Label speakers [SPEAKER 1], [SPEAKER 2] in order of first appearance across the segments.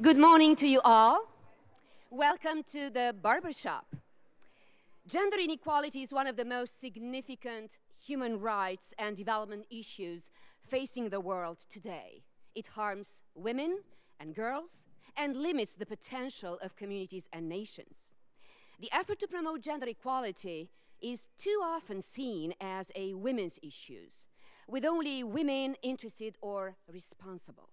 [SPEAKER 1] Good morning to you all. Welcome to the Barbershop. Gender inequality is one of the most significant human rights and development issues facing the world today. It harms women and girls and limits the potential of communities and nations. The effort to promote gender equality is too often seen as a women's issue, with only women interested or responsible.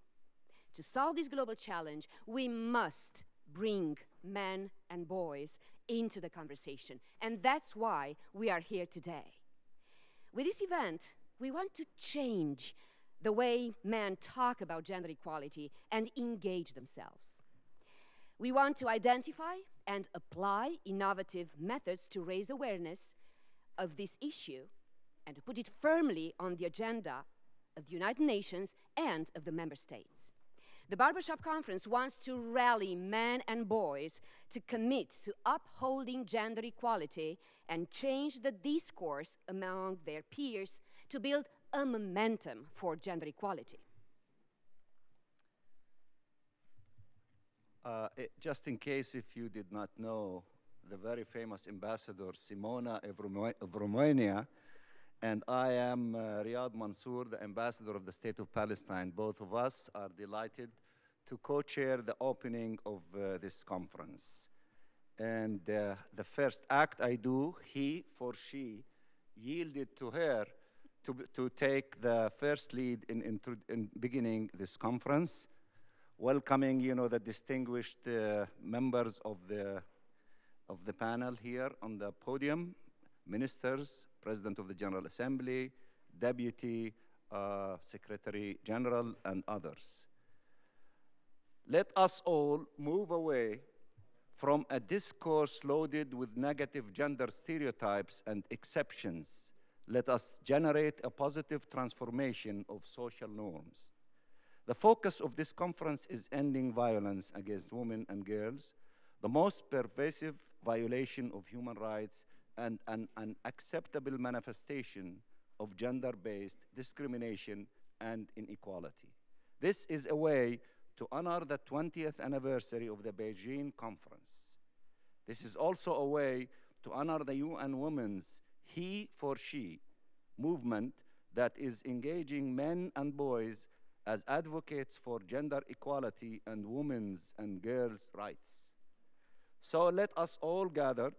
[SPEAKER 1] To solve this global challenge, we must bring men and boys into the conversation, and that's why we are here today. With this event, we want to change the way men talk about gender equality and engage themselves. We want to identify and apply innovative methods to raise awareness of this issue and to put it firmly on the agenda of the United Nations and of the member states. The Barbershop Conference wants to rally men and boys to commit to upholding gender equality and change the discourse among their peers to build a momentum for gender equality.
[SPEAKER 2] Just in case if you did not know, the very famous ambassador Simona of Romania, and I am Riyad Mansour, the ambassador of the State of Palestine. Both of us are delighted to co-chair the opening of this conference. And the first act I do, he for she, yielded to her to take the first lead in beginning this conference, welcoming, the distinguished members of the panel here on the podium, ministers, President of the General Assembly, Deputy Secretary General, and others. Let us all move away from a discourse loaded with negative gender stereotypes and exceptions. Let us generate a positive transformation of social norms. The focus of this conference is ending violence against women and girls, the most pervasive violation of human rights and an unacceptable manifestation of gender-based discrimination and inequality. This is a way to honor the 20th anniversary of the Beijing Conference. This is also a way to honor the UN Women's He for She movement that is engaging men and boys as advocates for gender equality and women's and girls' rights. So let us all gather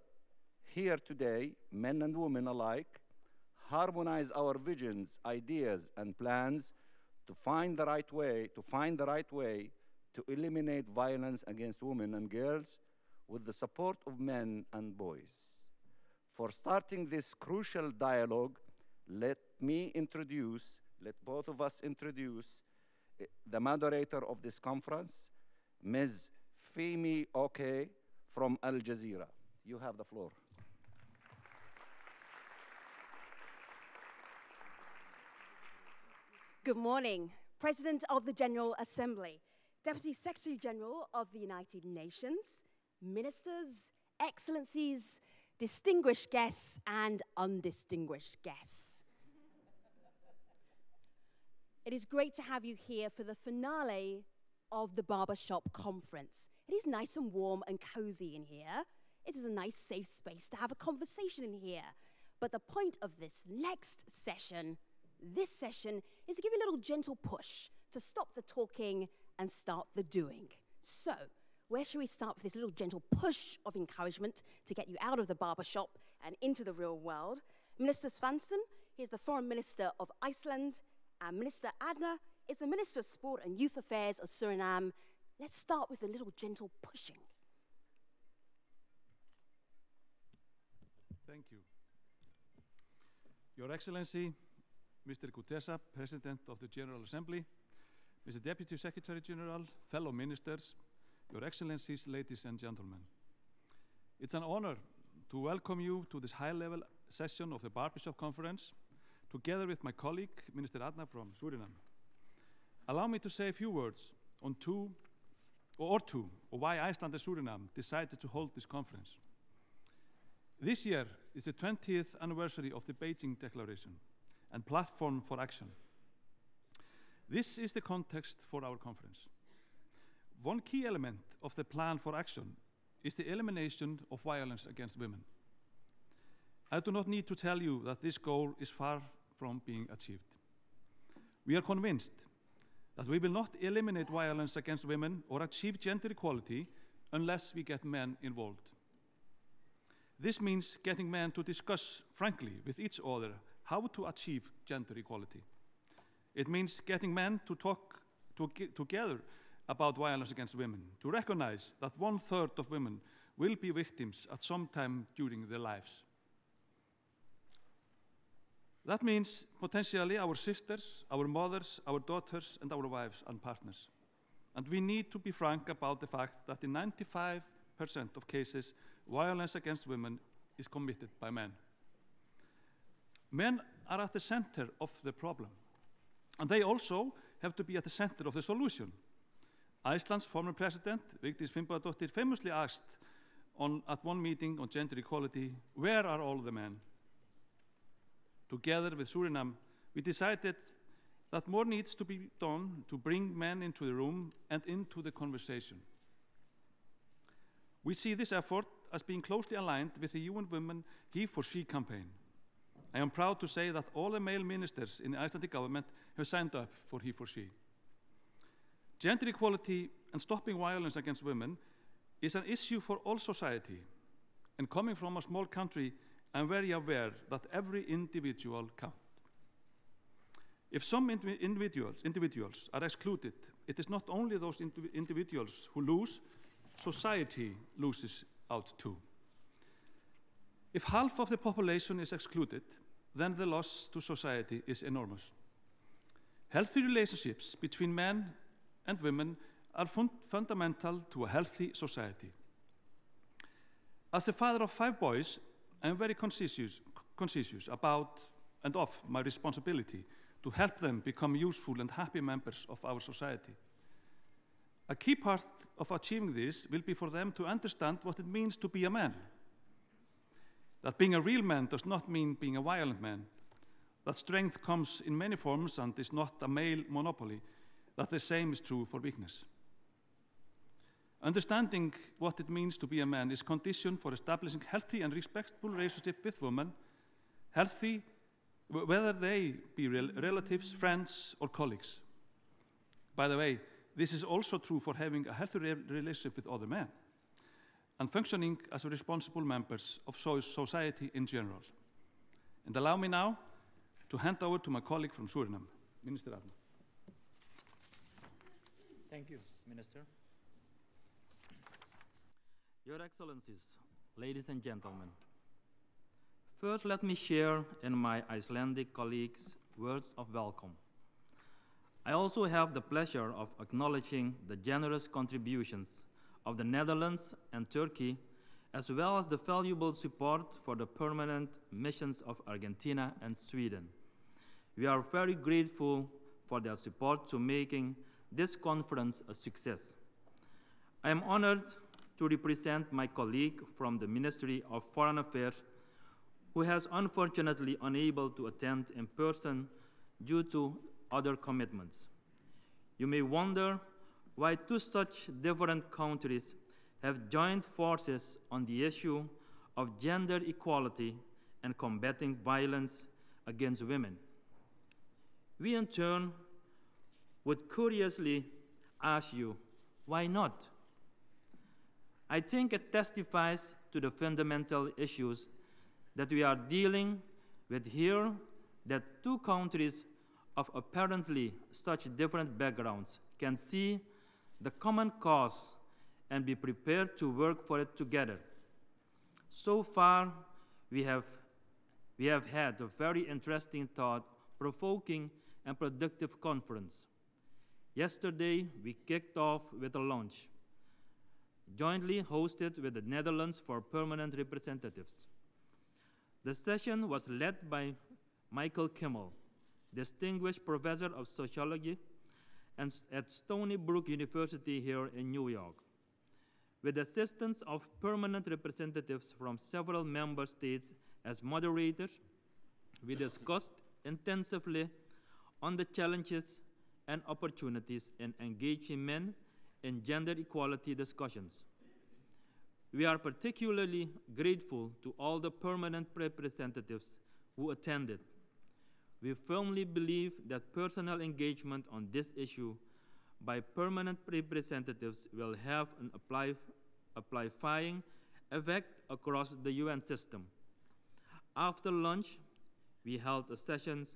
[SPEAKER 2] here today, men and women alike, harmonize our visions, ideas, and plans to find the right way to eliminate violence against women and girls with the support of men and boys. For starting this crucial dialogue, let both of us introduce the moderator of this conference, Ms. Femi Oke from Al Jazeera. You have the floor.
[SPEAKER 3] Good morning, President of the General Assembly, Deputy Secretary General of the United Nations, ministers, excellencies, distinguished guests, and undistinguished guests. It is great to have you here for the finale of the Barbershop Conference. It is nice and warm and cozy in here. It is a nice, safe space to have a conversation in here. But the point of this next session, is to give you a little gentle push to stop the talking and start the doing. So, where should we start with this little gentle push of encouragement to get you out of the barbershop and into the real world? Minister Svansson, he is the Foreign Minister of Iceland, and Minister Adna is the Minister of Sport and Youth Affairs of Suriname. Let's start with a little gentle pushing.
[SPEAKER 4] Thank you. Your Excellency, Mr. Kutesa, President of the General Assembly, Mr. Deputy Secretary General, fellow ministers, Your Excellencies, ladies and gentlemen. It's an honor to welcome you to this high-level session of the Barbershop Conference, together with my colleague, Minister Adna from Suriname. Allow me to say a few words on why Iceland and Suriname decided to hold this conference. This year is the 20th anniversary of the Beijing Declaration and Platform for Action. This is the context for our conference. one key element of the plan for action is the elimination of violence against women. I do not need to tell you that this goal is far from being achieved. We are convinced that we will not eliminate violence against women or achieve gender equality unless we get men involved. This means getting men to discuss frankly with each other how to achieve gender equality. It means getting men to talk together about violence against women, to recognize that 1/3 of women will be victims at some time during their lives. That means potentially our sisters, our mothers, our daughters, and our wives and partners. And we need to be frank about the fact that in 95% of cases, violence against women is committed by men. Men are at the center of the problem, and they also have to be at the center of the solution. Iceland's former president, Vigdís Finnbogadóttir, famously asked at one meeting on gender equality, "Where are all the men?" Together with Suriname, we decided that more needs to be done to bring men into the room and into the conversation. We see this effort as being closely aligned with the UN Women He for She campaign. I am proud to say that all the male ministers in the Icelandic government have signed up for He for She. Gender equality and stopping violence against women is an issue for all society. And coming from a small country, I'm very aware that every individual counts. If some individuals are excluded, it is not only those individuals who lose, society loses out too. If half of the population is excluded, then the loss to society is enormous. Healthy relationships between men and women are fundamental to a healthy society. As the father of 5 boys, I am very conscientious about and of my responsibility to help them become useful and happy members of our society. A key part of achieving this will be for them to understand what it means to be a man. That being a real man does not mean being a violent man. That strength comes in many forms and is not a male monopoly. That the same is true for weakness. Understanding what it means to be a man is condition for establishing healthy and respectful relationship with women, healthy whether they be relatives, friends, or colleagues. By the way, this is also true for having a healthy relationship with other men and functioning as responsible members of society in general. And allow me now to hand over to my colleague from Suriname, Minister Arna.
[SPEAKER 5] Thank you, Minister. Your Excellencies, ladies and gentlemen, first let me share in my Icelandic colleagues' words of welcome. I also have the pleasure of acknowledging the generous contributions of the Netherlands and Turkey, as well as the valuable support for the permanent missions of Argentina and Sweden. We are very grateful for their support to making this conference a success. I am honored to represent my colleague from the Ministry of Foreign Affairs, who has unfortunately unable to attend in person due to other commitments. You may wonder why 2 such different countries have joined forces on the issue of gender equality and combating violence against women. We in turn would curiously ask you, why not? I think it testifies to the fundamental issues that we are dealing with here, that 2 countries of apparently such different backgrounds can see the common cause and be prepared to work for it together. So far, we have had a very interesting, thought-provoking, and productive conference. Yesterday, we kicked off with a lunch, jointly hosted with the Netherlands for permanent representatives. The session was led by Michael Kimmel, distinguished professor of sociology at Stony Brook University here in New York. With the assistance of permanent representatives from several member states as moderators, we discussed intensively on the challenges and opportunities in engaging men in gender equality discussions. We are particularly grateful to all the permanent representatives who attended. We firmly believe that personal engagement on this issue by permanent representatives will have an amplifying effect across the UN system. After lunch, we held a session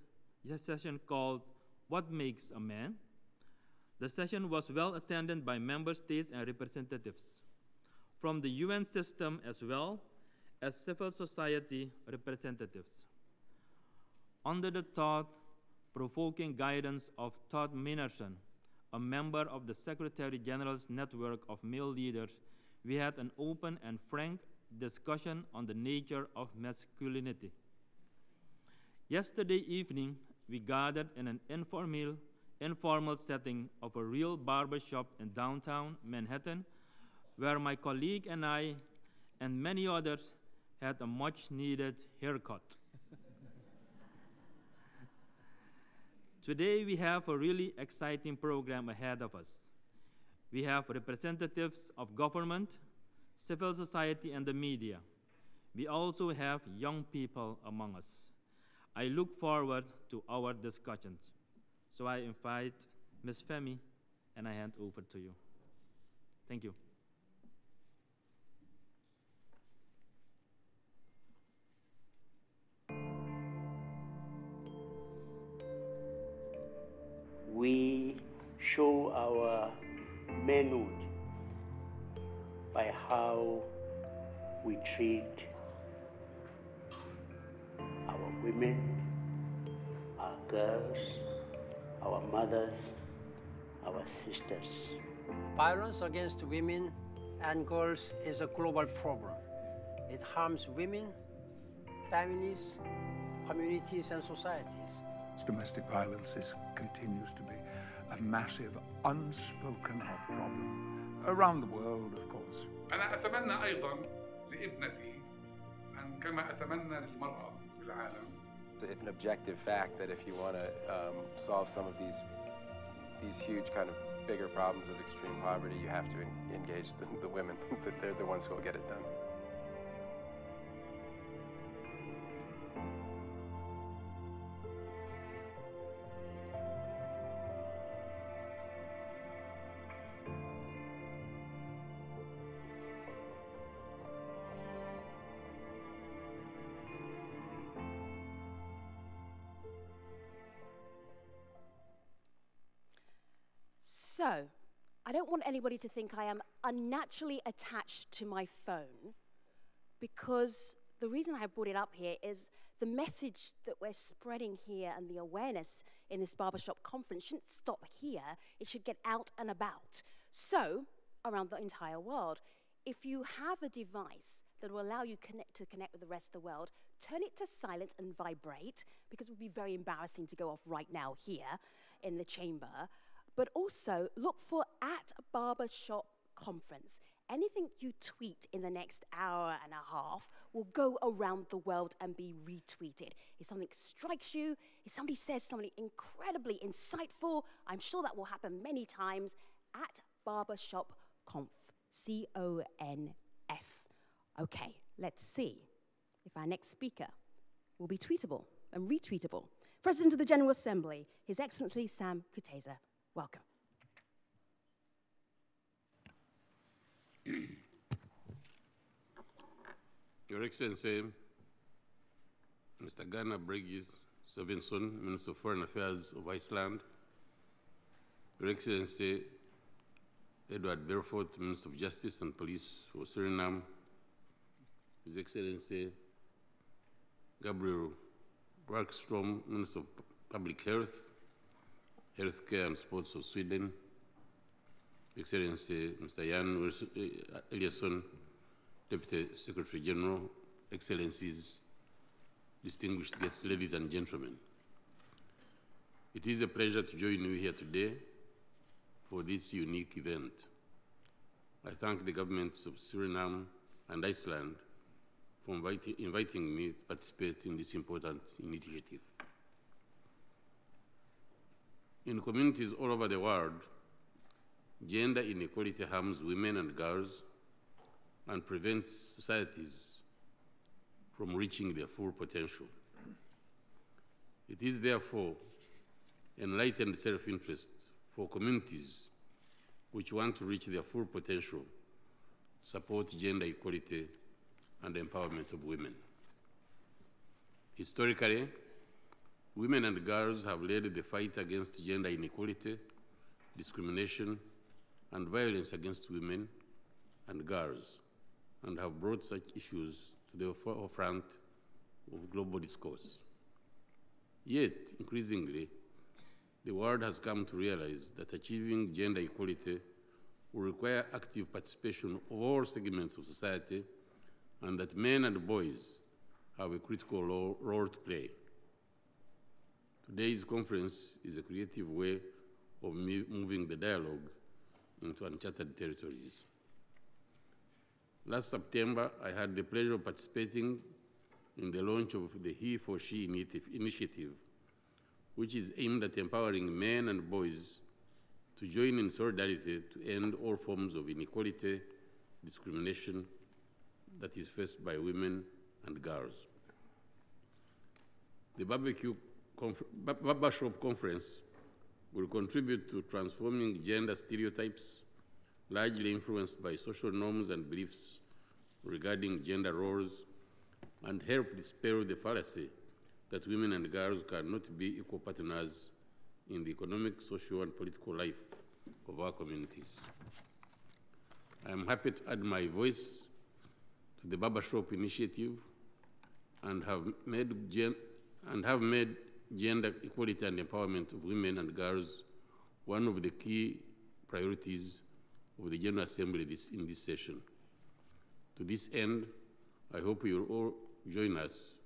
[SPEAKER 5] called What Makes a Man? The session was well attended by member states and representatives from the UN system as well as civil society representatives. Under the thought-provoking guidance of Todd Minerson, a member of the Secretary General's network of male leaders, we had an open and frank discussion on the nature of masculinity. Yesterday evening, we gathered in an informal setting of a real barbershop in downtown Manhattan, where my colleague and I and many others had a much-needed haircut. Today, we have a really exciting program ahead of us. We have representatives of government, civil society, and the media. We also have young people among us. I look forward to our discussions. So I invite Ms. Femi, and I hand over to you. Thank you.
[SPEAKER 6] We show our manhood by how we treat our women, our girls, our mothers, our sisters.
[SPEAKER 7] Violence against women and girls is a global problem. It harms women, families, communities, and societies.
[SPEAKER 8] Domestic violence continues to be a massive, unspoken of problem around the world, of course.
[SPEAKER 9] أنا أتمنى أيضاً لابنتي أن كما أتمنى للمرأة في العالم.
[SPEAKER 10] It's an objective fact that if you want to solve some of these huge kind of bigger problems of extreme poverty, you have to engage the women, that they're the ones who will get it done.
[SPEAKER 3] So, I don't want anybody to think I am unnaturally attached to my phone, because the reason I brought it up here is the message that we're spreading here and the awareness in this barbershop conference shouldn't stop here. It should get out and about. So, around the entire world, if you have a device that will allow you to connect with the rest of the world, turn it to silent and vibrate, because it would be very embarrassing to go off right now here in the chamber. But also look for @Barbershop Conference. Anything you tweet in the next hour and a half will go around the world and be retweeted. If something strikes you, if somebody says something incredibly insightful, I'm sure that will happen many times, @Barbershop Conf, C-O-N-F. Okay, let's see if our next speaker will be tweetable and retweetable. President of the General Assembly, His Excellency Sam Kutesa. Welcome.
[SPEAKER 11] Your Excellency, Mr. Ghana Briggs Stevenson, Minister of Foreign Affairs of Iceland, Your Excellency Edward Berford, Minister of Justice and Police for Suriname, His Excellency Gabriel Workstrom, Minister of Public Health, Healthcare and Sports of Sweden, Excellency Mr. Jan Eliasson, Deputy Secretary General, Excellencies, distinguished guests, ladies and gentlemen. It is a pleasure to join you here today for this unique event. I thank the governments of Suriname and Iceland for inviting me to participate in this important initiative. In communities all over the world, gender inequality harms women and girls and prevents societies from reaching their full potential. It is therefore enlightened self-interest for communities which want to reach their full potential to support gender equality and empowerment of women. Historically, women and girls have led the fight against gender inequality, discrimination, and violence against women and girls, and have brought such issues to the forefront of global discourse. Yet, increasingly, the world has come to realize that achieving gender equality will require active participation of all segments of society, and that men and boys have a critical role to play. Today's conference is a creative way of moving the dialogue into uncharted territories. Last September, I had the pleasure of participating in the launch of the He for She initiative, which is aimed at empowering men and boys to join in solidarity to end all forms of inequality, discrimination that is faced by women and girls. The Barbershop Conference will contribute to transforming gender stereotypes, largely influenced by social norms and beliefs regarding gender roles, and help dispel the fallacy that women and girls cannot be equal partners in the economic, social, and political life of our communities. I am happy to add my voice to the Barbershop initiative and have made gender equality and empowerment of women and girls one of the key priorities of the General Assembly in this session. To this end, I hope you will all join us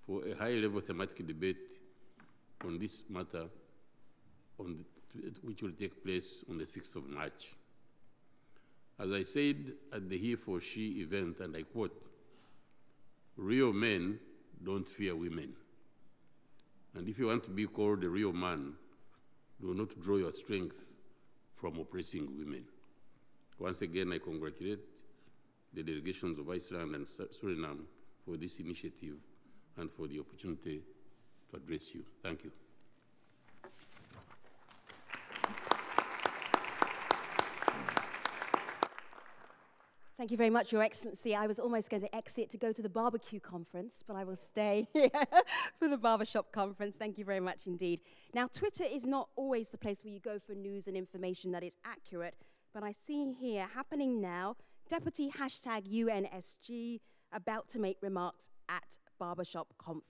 [SPEAKER 11] for a high-level thematic debate on this matter which will take place on the 6th of March. As I said at the He for She event, and I quote, "Real men don't fear women. And if you want to be called a real man, do not draw your strength from oppressing women." Once again, I congratulate the delegations of Iceland and Suriname for this initiative and for the opportunity to address you. Thank you.
[SPEAKER 3] Thank you very much, Your Excellency. I was almost going to exit to go to the barbecue conference, but I will stay here for the Barbershop conference. Thank you very much indeed. Now, Twitter is not always the place where you go for news and information that is accurate, but I see here, happening now, Deputy #UNSG about to make remarks at Barbershop Conf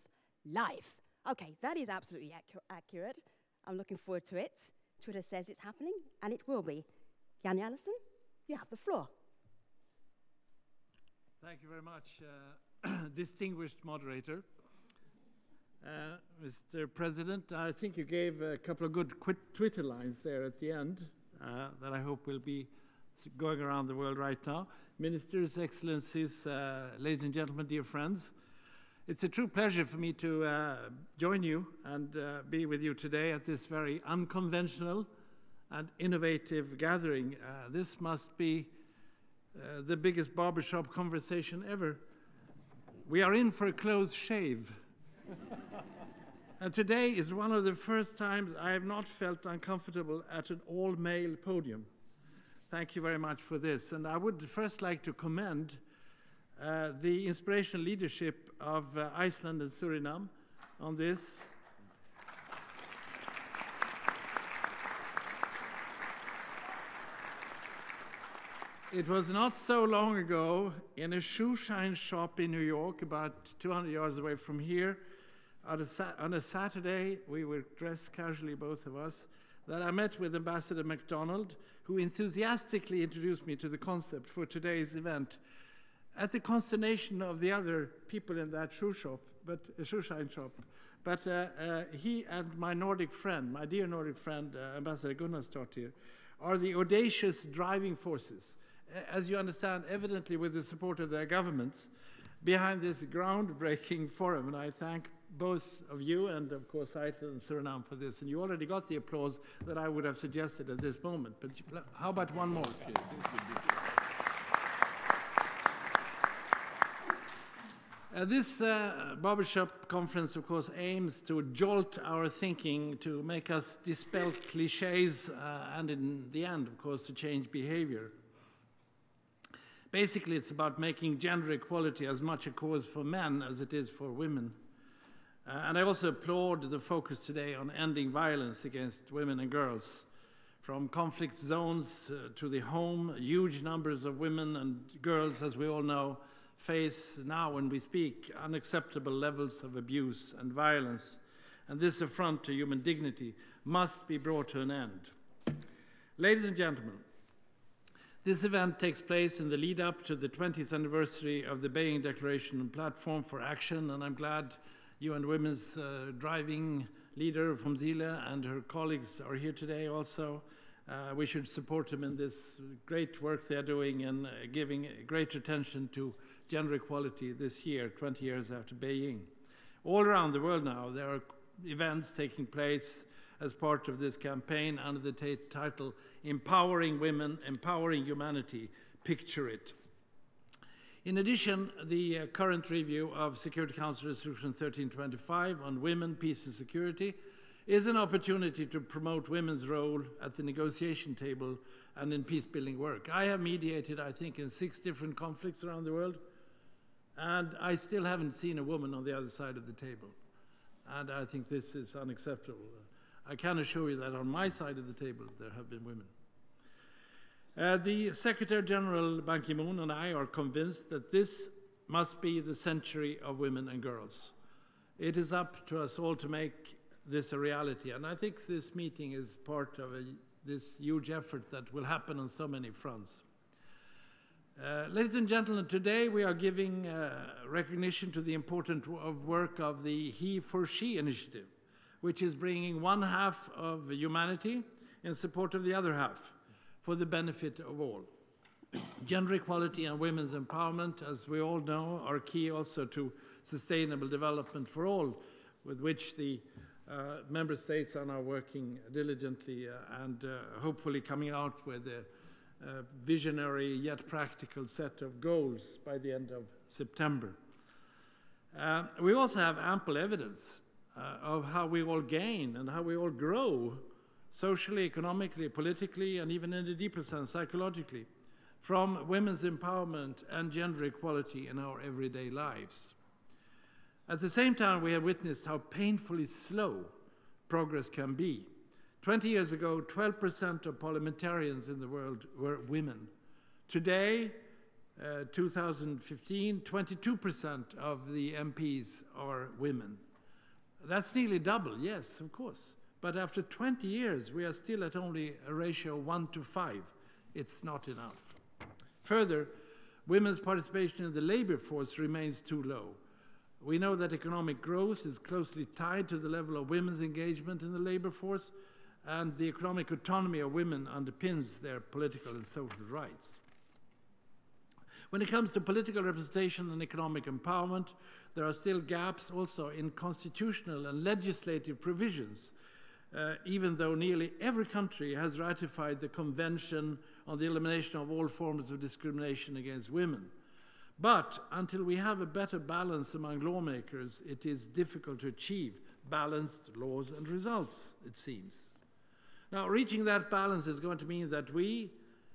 [SPEAKER 3] Live. Okay, that is absolutely accurate. I'm looking forward to it. Twitter says it's happening, and it will be. Jan Allison, you have the floor.
[SPEAKER 12] Thank you very much, distinguished moderator. Mr. President, I think you gave a couple of good Twitter lines there at the end that I hope will be going around the world right now. Ministers, Excellencies, ladies and gentlemen, dear friends, it's a true pleasure for me to join you and be with you today at this very unconventional and innovative gathering. This must be the biggest barbershop conversation ever. We are in for a close shave. And today is one of the first times I have not felt uncomfortable at an all-male podium. Thank you very much for this. And I would first like to commend the inspirational leadership of Iceland and Suriname on this. It was not so long ago in a shoe shine shop in New York, about 200 yards away from here, on a Saturday, we were dressed casually, both of us, that I met with Ambassador MacDonald, who enthusiastically introduced me to the concept for today's event, at the consternation of the other people in that shoe shine shop. But he and my Nordic friend, my dear Nordic friend, Ambassador Gunnarsdottir, are the audacious driving forces, as you understand, evidently with the support of their governments, behind this groundbreaking forum. And I thank both of you and, of course, Iceland and Suriname for this. And you already got the applause that I would have suggested at this moment. But how about one more? This Barbershop conference, of course, aims to jolt our thinking, to make us dispel cliches, and in the end, of course, to change behavior. Basically, it's about making gender equality as much a cause for men as it is for women. And I also applaud the focus today on ending violence against women and girls. From conflict zones to the home, huge numbers of women and girls, as we all know, face now, when we speak, unacceptable levels of abuse and violence. And this affront to human dignity must be brought to an end. Ladies and gentlemen, this event takes place in the lead up to the 20th anniversary of the Beijing Declaration and Platform for Action, and I'm glad UN Women's driving leader from Zile and her colleagues are here today also. We should support them in this great work they're doing and giving great attention to gender equality this year, 20 years after Beijing. All around the world now, there are events taking place as part of this campaign under the title Empowering Women, Empowering Humanity, Picture It. In addition, the current review of Security Council Resolution 1325 on women, peace and security is an opportunity to promote women's role at the negotiation table and in peace-building work. I have mediated, I think, in 6 different conflicts around the world, and I still haven't seen a woman on the other side of the table. And I think this is unacceptable. I can assure you that on my side of the table, there have been women. The Secretary General Ban Ki-moon and I are convinced that this must be the century of women and girls. It is up to us all to make this a reality, and I think this meeting is part of this huge effort that will happen on so many fronts. Ladies and gentlemen, today we are giving recognition to the important work of the He for She initiative, which is bringing one half of humanity in support of the other half for the benefit of all. Gender equality and women's empowerment, as we all know, are key also to sustainable development for all, with which the member states are now working diligently and hopefully coming out with a visionary yet practical set of goals by the end of September. We also have ample evidence of how we all gain and how we all grow socially, economically, politically, and even in a deeper sense, psychologically, from women's empowerment and gender equality in our everyday lives. At the same time, we have witnessed how painfully slow progress can be. 20 years ago, 12% of parliamentarians in the world were women. Today, 2015, 22% of the MPs are women. That's nearly double, yes, of course. But after 20 years, we are still at only a ratio 1 to 5. It's not enough. Further, women's participation in the labor force remains too low. We know that economic growth is closely tied to the level of women's engagement in the labor force, and the economic autonomy of women underpins their political and social rights. When it comes to political representation and economic empowerment, there are still gaps also in constitutional and legislative provisions, even though nearly every country has ratified the Convention on the Elimination of All Forms of Discrimination against Women. But until we have a better balance among lawmakers, it is difficult to achieve balanced laws and results, it seems. Now, reaching that balance is going to mean that we,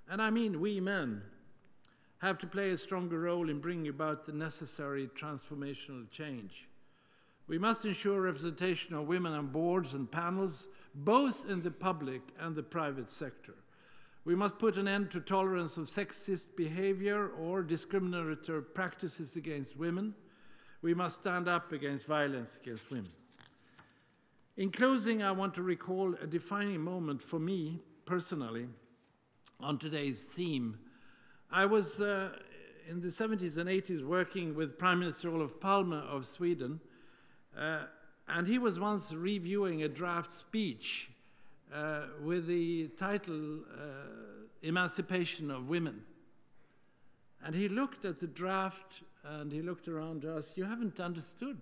[SPEAKER 12] and I mean we men, have to play a stronger role in bringing about the necessary transformational change. We must ensure representation of women on boards and panels, both in the public and the private sector. We must put an end to tolerance of sexist behavior or discriminatory practices against women. We must stand up against violence against women. In closing, I want to recall a defining moment for me personally on today's theme. I was in the 70s and 80s working with Prime Minister Olof Palme of Sweden, and he was once reviewing a draft speech with the title Emancipation of Women. And he looked at the draft and he looked around to us. You haven't understood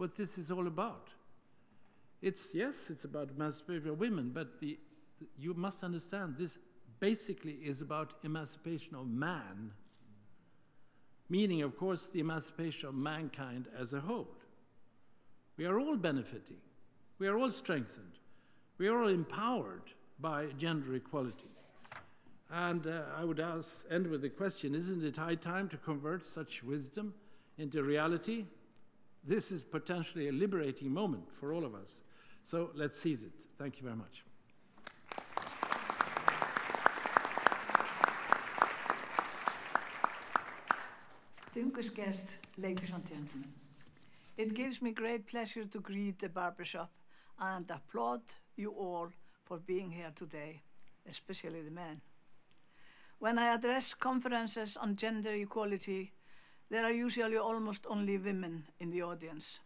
[SPEAKER 12] what this is all about. Yes, it's about emancipation of women, but you must understand this basically is about emancipation of man, meaning, of course, the emancipation of mankind as a whole. We are all benefiting. We are all strengthened. We are all empowered by gender equality. And I would end with the question, isn't it high time to convert such wisdom into reality? This is potentially a liberating moment for all of us. So let's seize it. Thank you very much.
[SPEAKER 13] Distinguished guests, ladies and gentlemen, it gives me great pleasure to greet the Barbershop and applaud you all for being here today, especially the men. When I address conferences on gender equality, there are usually almost only women in the audience.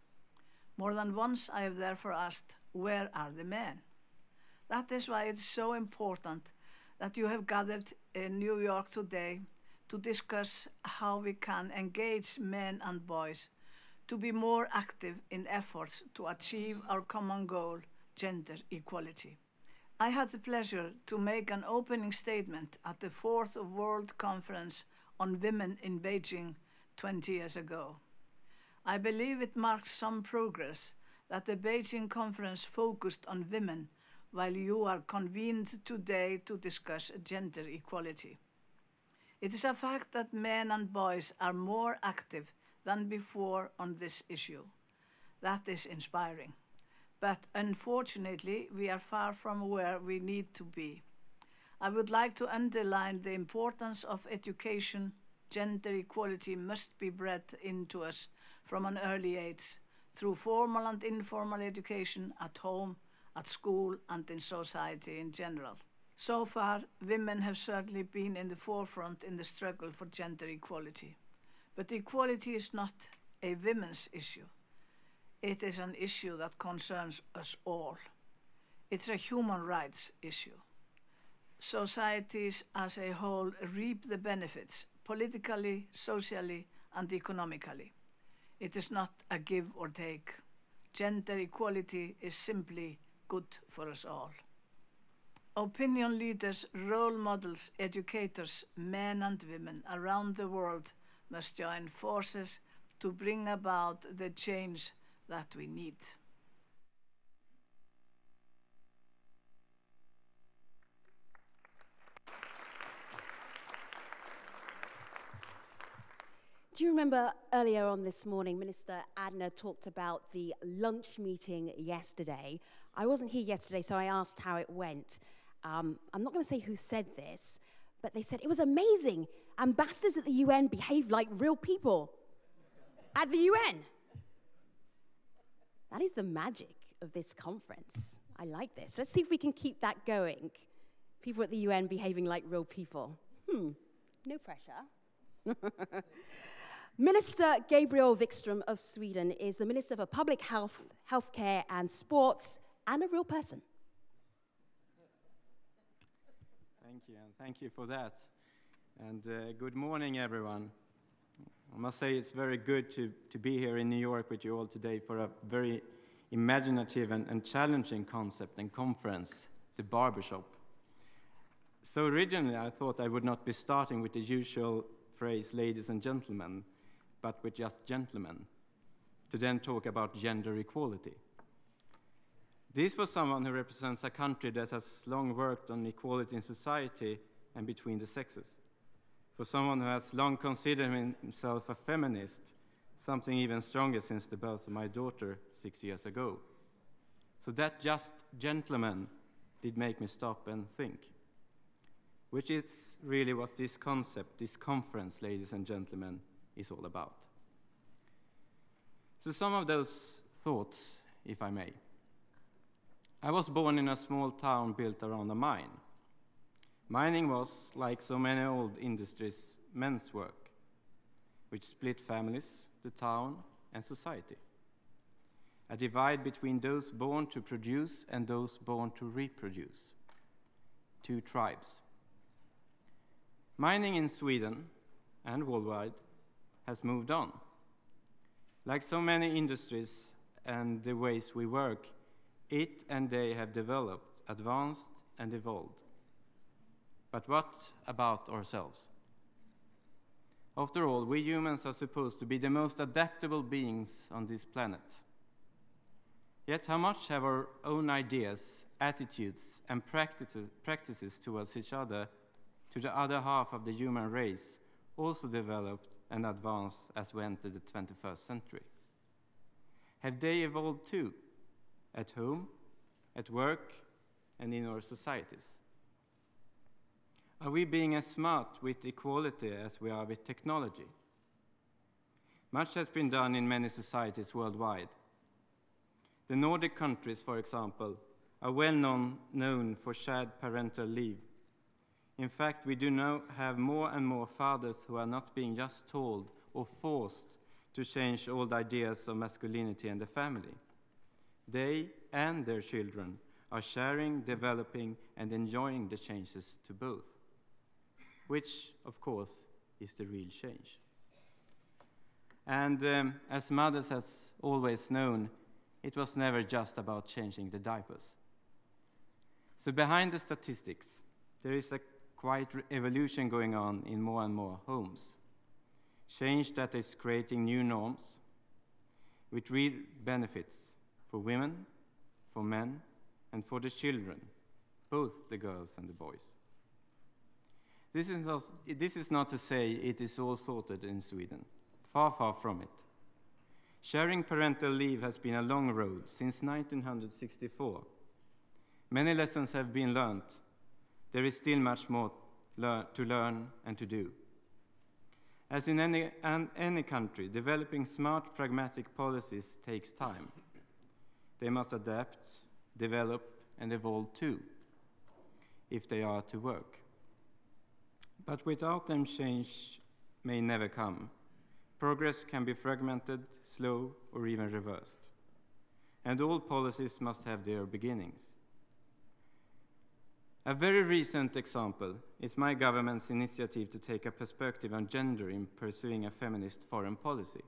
[SPEAKER 13] More than once, I have therefore asked, where are the men? That is why it's so important that you have gathered in New York today to discuss how we can engage men and boys to be more active in efforts to achieve our common goal, gender equality. I had the pleasure to make an opening statement at the 4th World Conference on Women in Beijing 20 years ago. I believe it marks some progress that the Beijing conference focused on women while you are convened today to discuss gender equality. It is a fact that men and boys are more active than before on this issue. That is inspiring. But unfortunately, we are far from where we need to be. I would like to underline the importance of education. Gender equality must be bred into us from an early age, through formal and informal education at home, at school, and in society in general. So far, women have certainly been in the forefront in the struggle for gender equality. But equality is not a women's issue. It is an issue that concerns us all. It's a human rights issue. Societies as a whole reap the benefits politically, socially, and economically. It is not a give or take. Gender equality is simply good for us all. Opinion leaders, role models, educators, men and women around the world must join forces to bring about the change that we need.
[SPEAKER 3] Do you remember earlier on this morning, Minister Adna talked about the lunch meeting yesterday? I wasn't here yesterday, so I asked how it went. I'm not going to say who said this, but they said it was amazing. Ambassadors at the UN behaved like real people at the UN. That is the magic of this conference. I like this. Let's see if we can keep that going. People at the UN behaving like real people. No pressure. Minister Gabriel Wikström of Sweden is the Minister for Public Health, Healthcare and Sports, and a real person.
[SPEAKER 14] Thank you, and thank you for that. And good morning, everyone. I must say it's very good to be here in New York with you all today for a very imaginative and challenging concept and conference, the Barbershop. So originally I thought I would not be starting with the usual phrase, ladies and gentlemen, but with just gentlemen, to then talk about gender equality. This was someone who represents a country that has long worked on equality in society and between the sexes. For someone who has long considered himself a feminist, something even stronger since the birth of my daughter 6 years ago. So that just gentleman did make me stop and think, which is really what this concept, this conference, ladies and gentlemen, is all about. So some of those thoughts, if I may. I was born in a small town built around a mine. Mining was, like so many old industries, men's work, which split families, the town, and society. A divide between those born to produce and those born to reproduce. Two tribes. Mining in Sweden and worldwide has moved on. Like so many industries, and the ways we work, it and they have developed, advanced, and evolved. But what about ourselves? After all, we humans are supposed to be the most adaptable beings on this planet. Yet how much have our own ideas, attitudes, and practices towards each other, to the other half of the human race, also developed and advanced as we enter the 21st century? Have they evolved too, at home, at work, and in our societies? Are we being as smart with equality as we are with technology? Much has been done in many societies worldwide. The Nordic countries, for example, are well known for shared parental leave. In fact, we do now have more and more fathers who are not being just told or forced to change old ideas of masculinity and the family. They and their children are sharing, developing, and enjoying the changes to both, which, of course, is the real change. And as mothers have always known, it was never just about changing the diapers. So behind the statistics, there is a quiet evolution going on in more and more homes. Change that is creating new norms with real benefits for women, for men, and for the children, both the girls and the boys. This is not to say it is all sorted in Sweden. Far, far from it. Sharing parental leave has been a long road since 1964. Many lessons have been learned. There is still much more to learn and to do. As in any country, developing smart, pragmatic policies takes time. They must adapt, develop, and evolve too, if they are to work. But without them, change may never come. Progress can be fragmented, slow, or even reversed. And all policies must have their beginnings. A very recent example is my government's initiative to take a perspective on gender in pursuing a feminist foreign policy.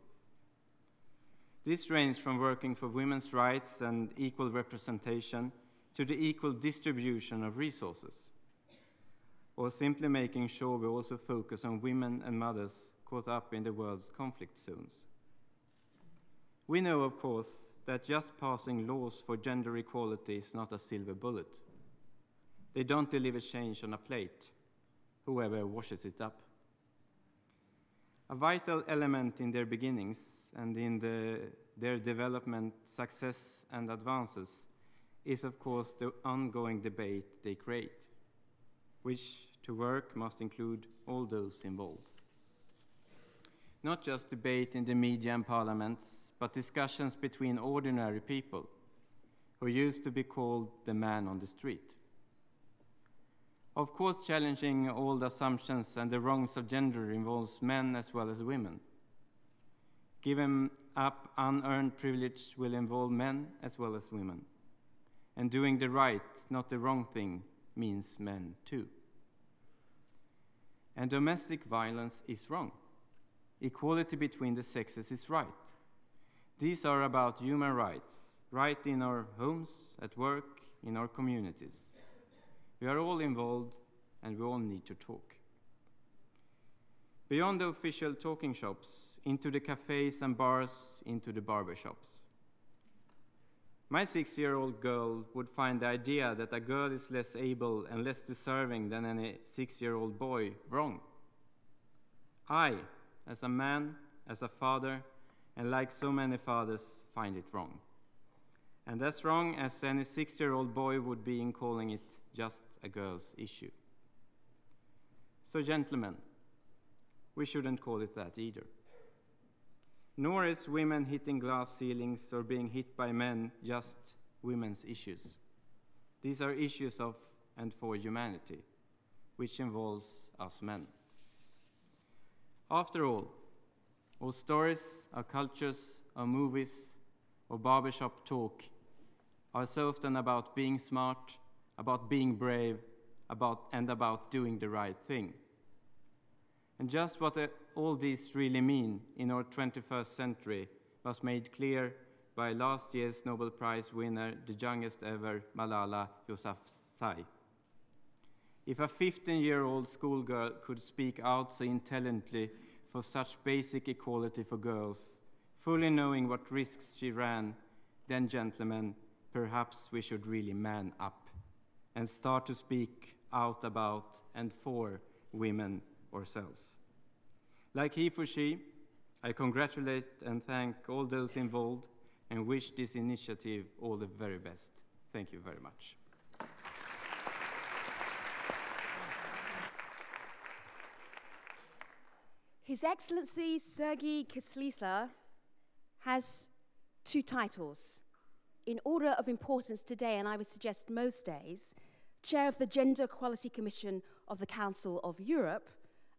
[SPEAKER 14] This ranges from working for women's rights and equal representation to the equal distribution of resources, or simply making sure we also focus on women and mothers caught up in the world's conflict zones. We know, of course, that just passing laws for gender equality is not a silver bullet. They don't deliver change on a plate, whoever washes it up. A vital element in their beginnings and in their development, success, and advances is, of course, the ongoing debate they create, which to work must include all those involved. Not just debate in the media and parliaments, but discussions between ordinary people who used to be called the man on the street. Of course, challenging all the assumptions and the wrongs of gender involves men as well as women. Giving up unearned privilege will involve men as well as women. And doing the right, not the wrong thing, means men too. And domestic violence is wrong. Equality between the sexes is right. These are about human rights, right in our homes, at work, in our communities. We are all involved, and we all need to talk. Beyond the official talking shops, into the cafes and bars, into the barbershops. My 6-year-old girl would find the idea that a girl is less able and less deserving than any 6-year-old boy wrong. I, as a man, as a father, and like so many fathers, find it wrong. And as wrong as any 6-year-old boy would be in calling it just a girl's issue. So, gentlemen, we shouldn't call it that either. Nor is women hitting glass ceilings or being hit by men just women's issues. These are issues of and for humanity, which involves us men. After all, our stories, our cultures, our movies, our barbershop talk are so often about being smart, about being brave, about doing the right thing. And just what all these really mean in our 21st century was made clear by last year's Nobel Prize winner, the youngest ever, Malala Yousafzai. If a 15-year-old schoolgirl could speak out so intelligently for such basic equality for girls, fully knowing what risks she ran, then, gentlemen, perhaps we should really man up and start to speak out about and for women ourselves. Like he for she, I congratulate and thank all those involved and wish this initiative all the very best. Thank you very much.
[SPEAKER 3] His Excellency Sergei Kislisa has 2 titles. In order of importance today, and I would suggest most days, Chair of the Gender Equality Commission of the Council of Europe,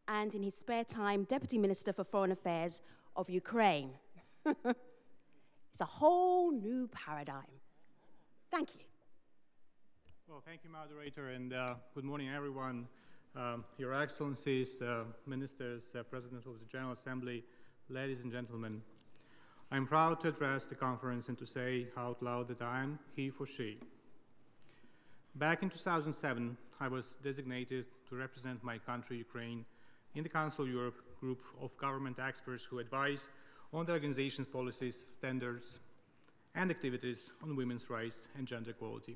[SPEAKER 3] and in his spare time, Deputy Minister for Foreign Affairs of Ukraine. It's a whole new paradigm. Thank you.
[SPEAKER 15] Well, thank you, moderator, and good morning, everyone. Your Excellencies, Ministers, President of the General Assembly, ladies and gentlemen. I'm proud to address the conference and to say out loud that I am he for she. Back in 2007, I was designated to represent my country, Ukraine, in the Council of Europe group of government experts who advise on the organization's policies, standards, and activities on women's rights and gender equality.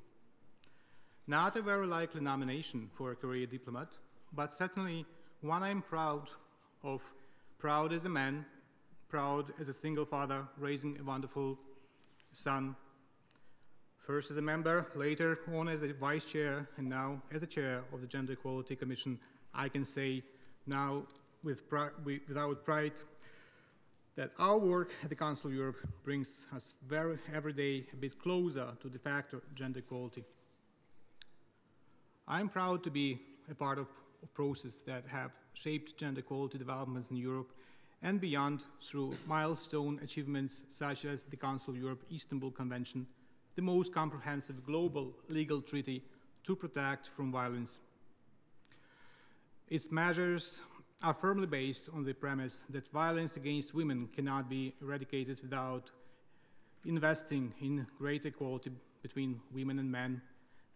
[SPEAKER 15] Not a very likely nomination for a career diplomat, but certainly one I'm proud of, proud as a man, proud as a single father raising a wonderful son, first as a member, later on as a vice chair, and now as a chair of the Gender Equality Commission. I can say now without pride that our work at the Council of Europe brings us every day a bit closer to de facto gender equality. I'm proud to be a part of processes that have shaped gender equality developments in Europe and beyond through milestone achievements such as the Council of Europe Istanbul Convention, the most comprehensive global legal treaty to protect from violence. Its measures are firmly based on the premise that violence against women cannot be eradicated without investing in greater equality between women and men,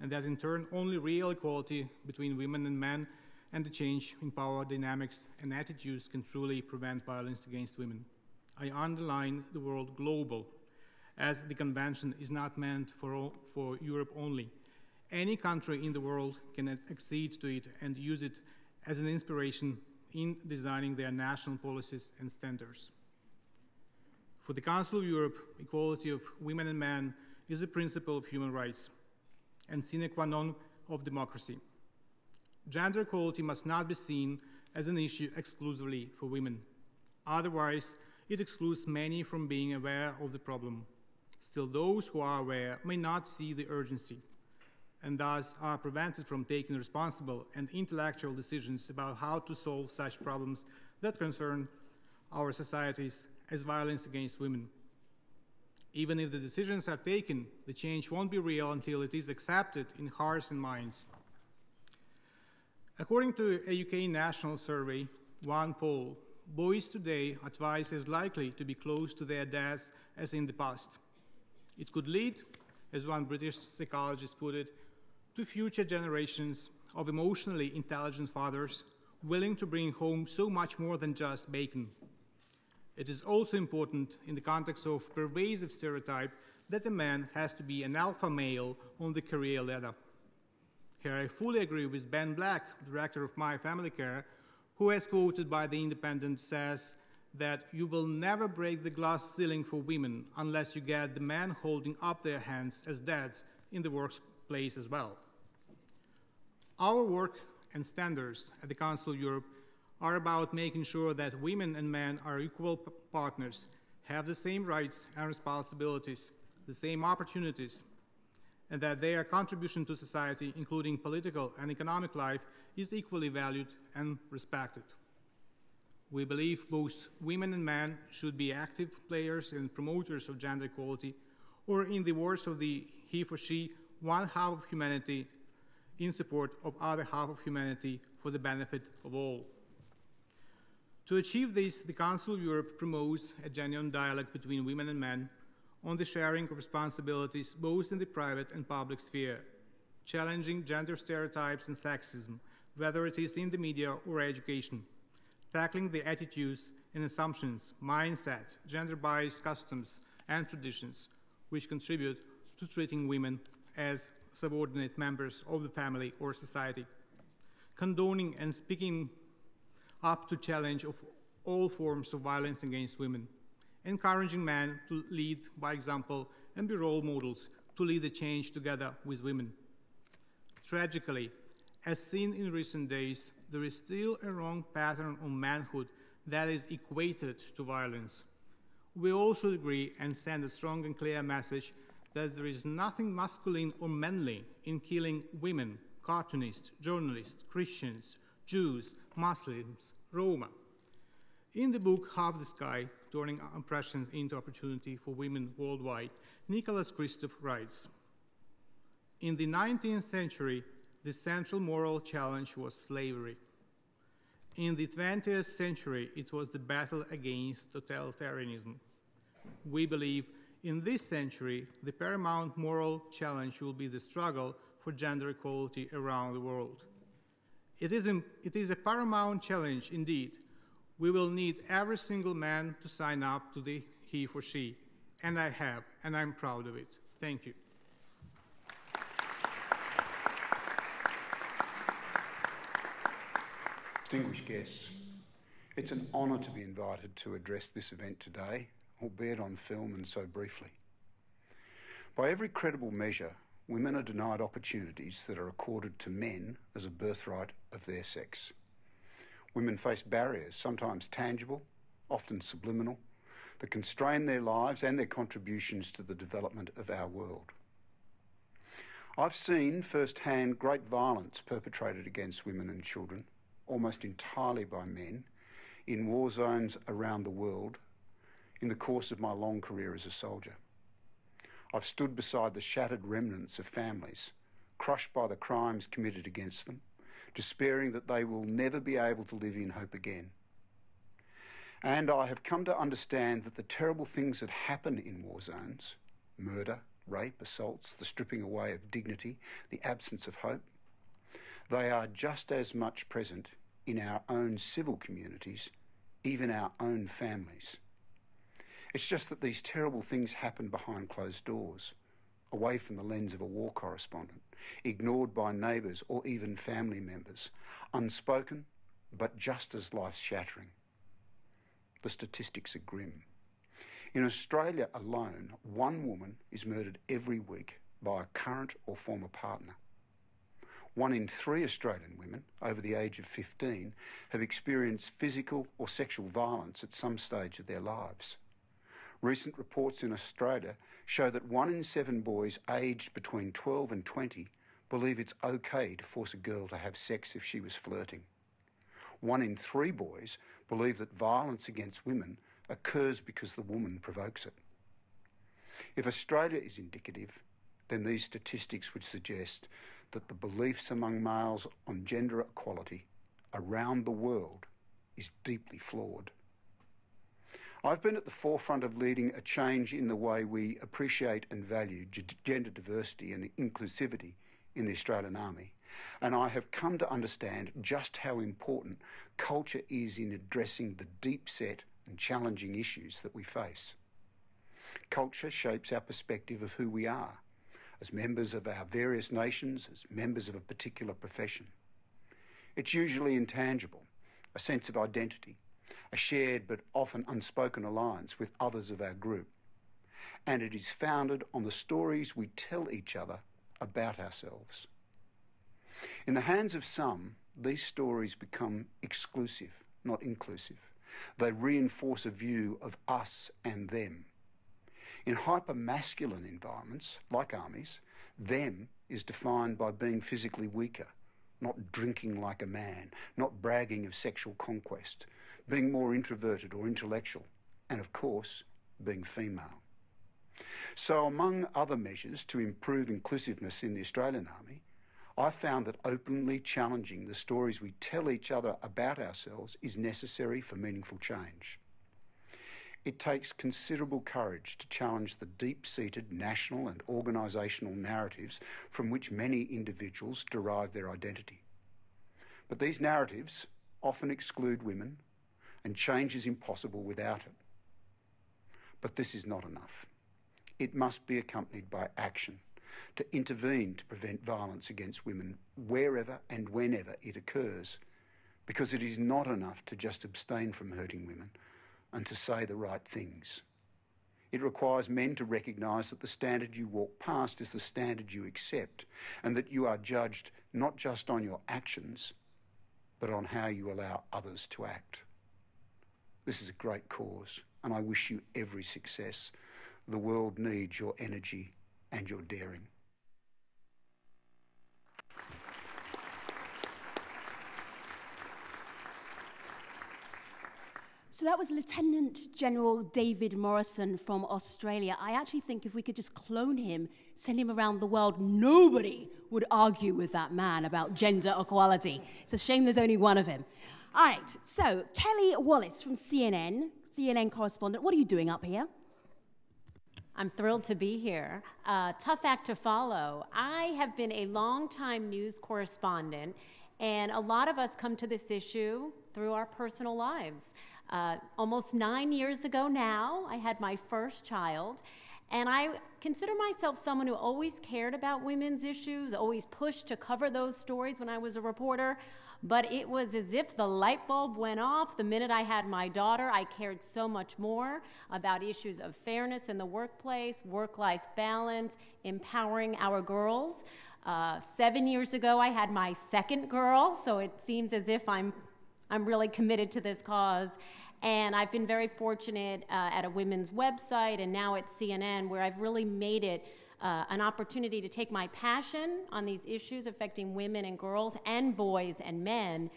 [SPEAKER 15] and that in turn only real equality between women and men and the change in power dynamics and attitudes can truly prevent violence against women. I underline the word global, as the convention is not meant for Europe only. Any country in the world can accede to it and use it as an inspiration in designing their national policies and standards. For the Council of Europe, equality of women and men is a principle of human rights and sine qua non of democracy. Gender equality must not be seen as an issue exclusively for women. Otherwise, it excludes many from being aware of the problem. Still, those who are aware may not see the urgency, and thus are prevented from taking responsible and intellectual decisions about how to solve such problems that concern our societies as violence against women. Even if the decisions are taken, the change won't be real until it is accepted in hearts and minds. According to a UK national survey, one poll, boys today are twice as likely to be close to their dads as in the past. It could lead, as one British psychologist put it, to future generations of emotionally intelligent fathers willing to bring home so much more than just bacon. It is also important in the context of pervasive stereotype that a man has to be an alpha male on the career ladder. Here I fully agree with Ben Black, director of My Family Care, who, as quoted by The Independent, says that you will never break the glass ceiling for women unless you get the men holding up their hands as dads in the workplace as well. Our work and standards at the Council of Europe are about making sure that women and men are equal partners, have the same rights and responsibilities, the same opportunities, and that their contribution to society, including political and economic life, is equally valued and respected. We believe both women and men should be active players and promoters of gender equality, or in the words of the he for she, one half of humanity in support of other half of humanity for the benefit of all. To achieve this, the Council of Europe promotes a genuine dialogue between women and men on the sharing of responsibilities both in the private and public sphere, challenging gender stereotypes and sexism, whether it is in the media or education, tackling the attitudes and assumptions, mindsets, gender-biased customs and traditions which contribute to treating women as subordinate members of the family or society, condoning and speaking up to challenge of all forms of violence against women, encouraging men to lead by example and be role models to lead the change together with women. Tragically, as seen in recent days, there is still a wrong pattern of manhood that is equated to violence. We all should agree and send a strong and clear message that there is nothing masculine or manly in killing women, cartoonists, journalists, Christians, Jews, Muslims, Roma. In the book Half the Sky, Turning Oppression into Opportunity for Women Worldwide, Nicholas Kristof writes, "In the 19th century, the central moral challenge was slavery. In the 20th century, it was the battle against totalitarianism. We believe in this century, the paramount moral challenge will be the struggle for gender equality around the world. It is a paramount challenge indeed. We will need every single man to sign up to the he for she, and I have, and I'm proud of it. Thank you."
[SPEAKER 8] Distinguished guests, it's an honour to be invited to address this event today, albeit on film and so briefly. By every credible measure, women are denied opportunities that are accorded to men as a birthright of their sex. Women face barriers, sometimes tangible, often subliminal, that constrain their lives and their contributions to the development of our world. I've seen firsthand great violence perpetrated against women and children, almost entirely by men, in war zones around the world in the course of my long career as a soldier. I've stood beside the shattered remnants of families, crushed by the crimes committed against them, despairing that they will never be able to live in hope again. And I have come to understand that the terrible things that happen in war zones, murder, rape, assaults, the stripping away of dignity, the absence of hope, they are just as much present in our own civil communities, even our own families. It's just that these terrible things happen behind closed doors, away from the lens of a war correspondent, ignored by neighbours or even family members, unspoken, but just as life-shattering. The statistics are grim. In Australia alone, one woman is murdered every week by a current or former partner. 1 in 3 Australian women over the age of 15 have experienced physical or sexual violence at some stage of their lives. Recent reports in Australia show that 1 in 7 boys aged between 12 and 20 believe it's okay to force a girl to have sex if she was flirting. 1 in 3 boys believe that violence against women occurs because the woman provokes it. If Australia is indicative, then these statistics would suggest that the beliefs among males on gender equality around the world is deeply flawed. I've been at the forefront of leading a change in the way we appreciate and value gender diversity and inclusivity in the Australian Army, and I have come to understand just how important culture is in addressing the deep-set and challenging issues that we face. Culture shapes our perspective of who we are, as members of our various nations, as members of a particular profession. It's usually intangible, a sense of identity, a shared but often unspoken alliance with others of our group, and it is founded on the stories we tell each other about ourselves. In the hands of some, these stories become exclusive, not inclusive. They reinforce a view of us and them. In hyper-masculine environments, like armies, them is defined by being physically weaker, not drinking like a man, not bragging of sexual conquest, being more introverted or intellectual, and of course, being female. So among other measures to improve inclusiveness in the Australian Army, I found that openly challenging the stories we tell each other about ourselves is necessary for meaningful change. It takes considerable courage to challenge the deep-seated national and organisational narratives from which many individuals derive their identity. But these narratives often exclude women, and change is impossible without it. But this is not enough. It must be accompanied by action to intervene to prevent violence against women wherever and whenever it occurs, because it is not enough to just abstain from hurting women and to say the right things. It requires men to recognise that the standard you walk past is the standard you accept, and that you are judged not just on your actions, but on how you allow others to act. This is a great cause, and I wish you every success. The world needs your energy and your daring.
[SPEAKER 3] So that was Lieutenant General David Morrison from Australia. I actually think if we could just clone him, send him around the world, nobody would argue with that man about gender equality. It's a shame there's only one of him. All right, so Kelly Wallace from CNN correspondent, what are you doing up here?
[SPEAKER 16] I'm thrilled to be here. Tough act to follow. I have been a longtime news correspondent, and a lot of us come to this issue through our personal lives. Almost 9 years ago now, I had my first child, and I consider myself someone who always cared about women's issues, always pushed to cover those stories when I was a reporter, but it was as if the light bulb went off the minute I had my daughter. I cared so much more about issues of fairness in the workplace, work-life balance, empowering our girls. 7 years ago, I had my second girl, so it seems as if I'm really committed to this cause. And I've been very fortunate at a women's website and now at CNN, where I've really made it an opportunity to take my passion on these issues affecting women and girls and boys and men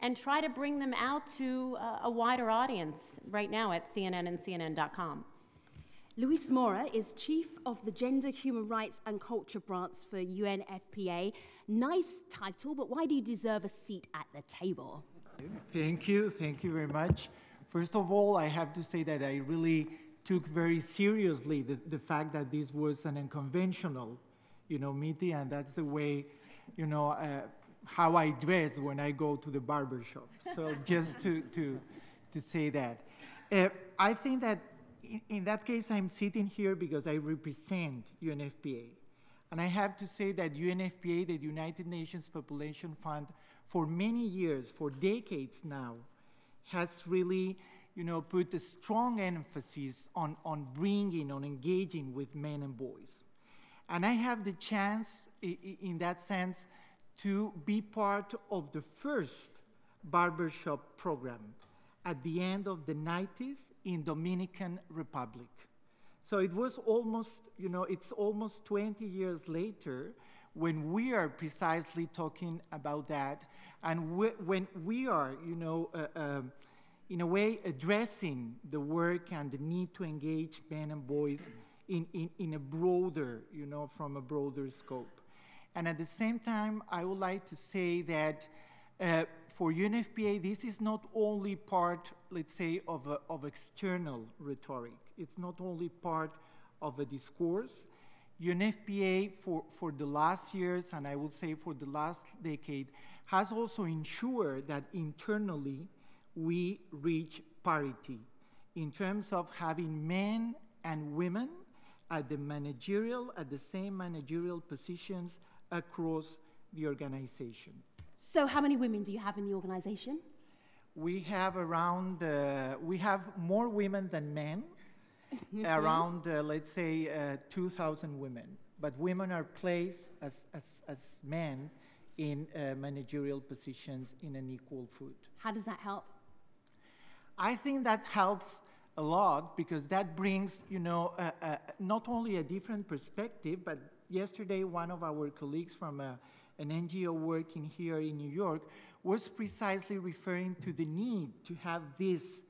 [SPEAKER 16] and try to bring them out to a wider audience right now at CNN and CNN.com.
[SPEAKER 3] Luis Mora is Chief of the Gender, Human Rights and Culture branch for UNFPA. Nice title, but why do you deserve a seat at the table?
[SPEAKER 17] Thank you very much. First of all, I have to say that I really took very seriously the fact that this was an unconventional, meeting, and that's the way, how I dress when I go to the barbershop. So just to say that. I think that in that case, I'm sitting here because I represent UNFPA. And I have to say that UNFPA, the United Nations Population Fund, for many years, for decades now, has really, put a strong emphasis on bringing, on engaging with men and boys. And I have the chance, in that sense, to be part of the first barbershop program at the end of the 90s in Dominican Republic. So it was almost, it's almost 20 years later when we are precisely talking about that, and when we are, in a way addressing the work and the need to engage men and boys in a broader, from a broader scope. And at the same time, I would like to say that for UNFPA, this is not only part, let's say, of external rhetoric. It's not only part of a discourse. UNFPA, for the last years, and I would say for the last decade, has also ensured that internally we reach parity in terms of having men and women at the same managerial positions across the organization.
[SPEAKER 3] So how many women do you have in the organization?
[SPEAKER 17] We have we have more women than men, around, let's say, 2,000 women. But women are placed as men in managerial positions in an equal foot.
[SPEAKER 3] How does that help?
[SPEAKER 17] I think that helps a lot because that brings, not only a different perspective, but yesterday one of our colleagues from an NGO working here in New York was precisely referring to the need to have this,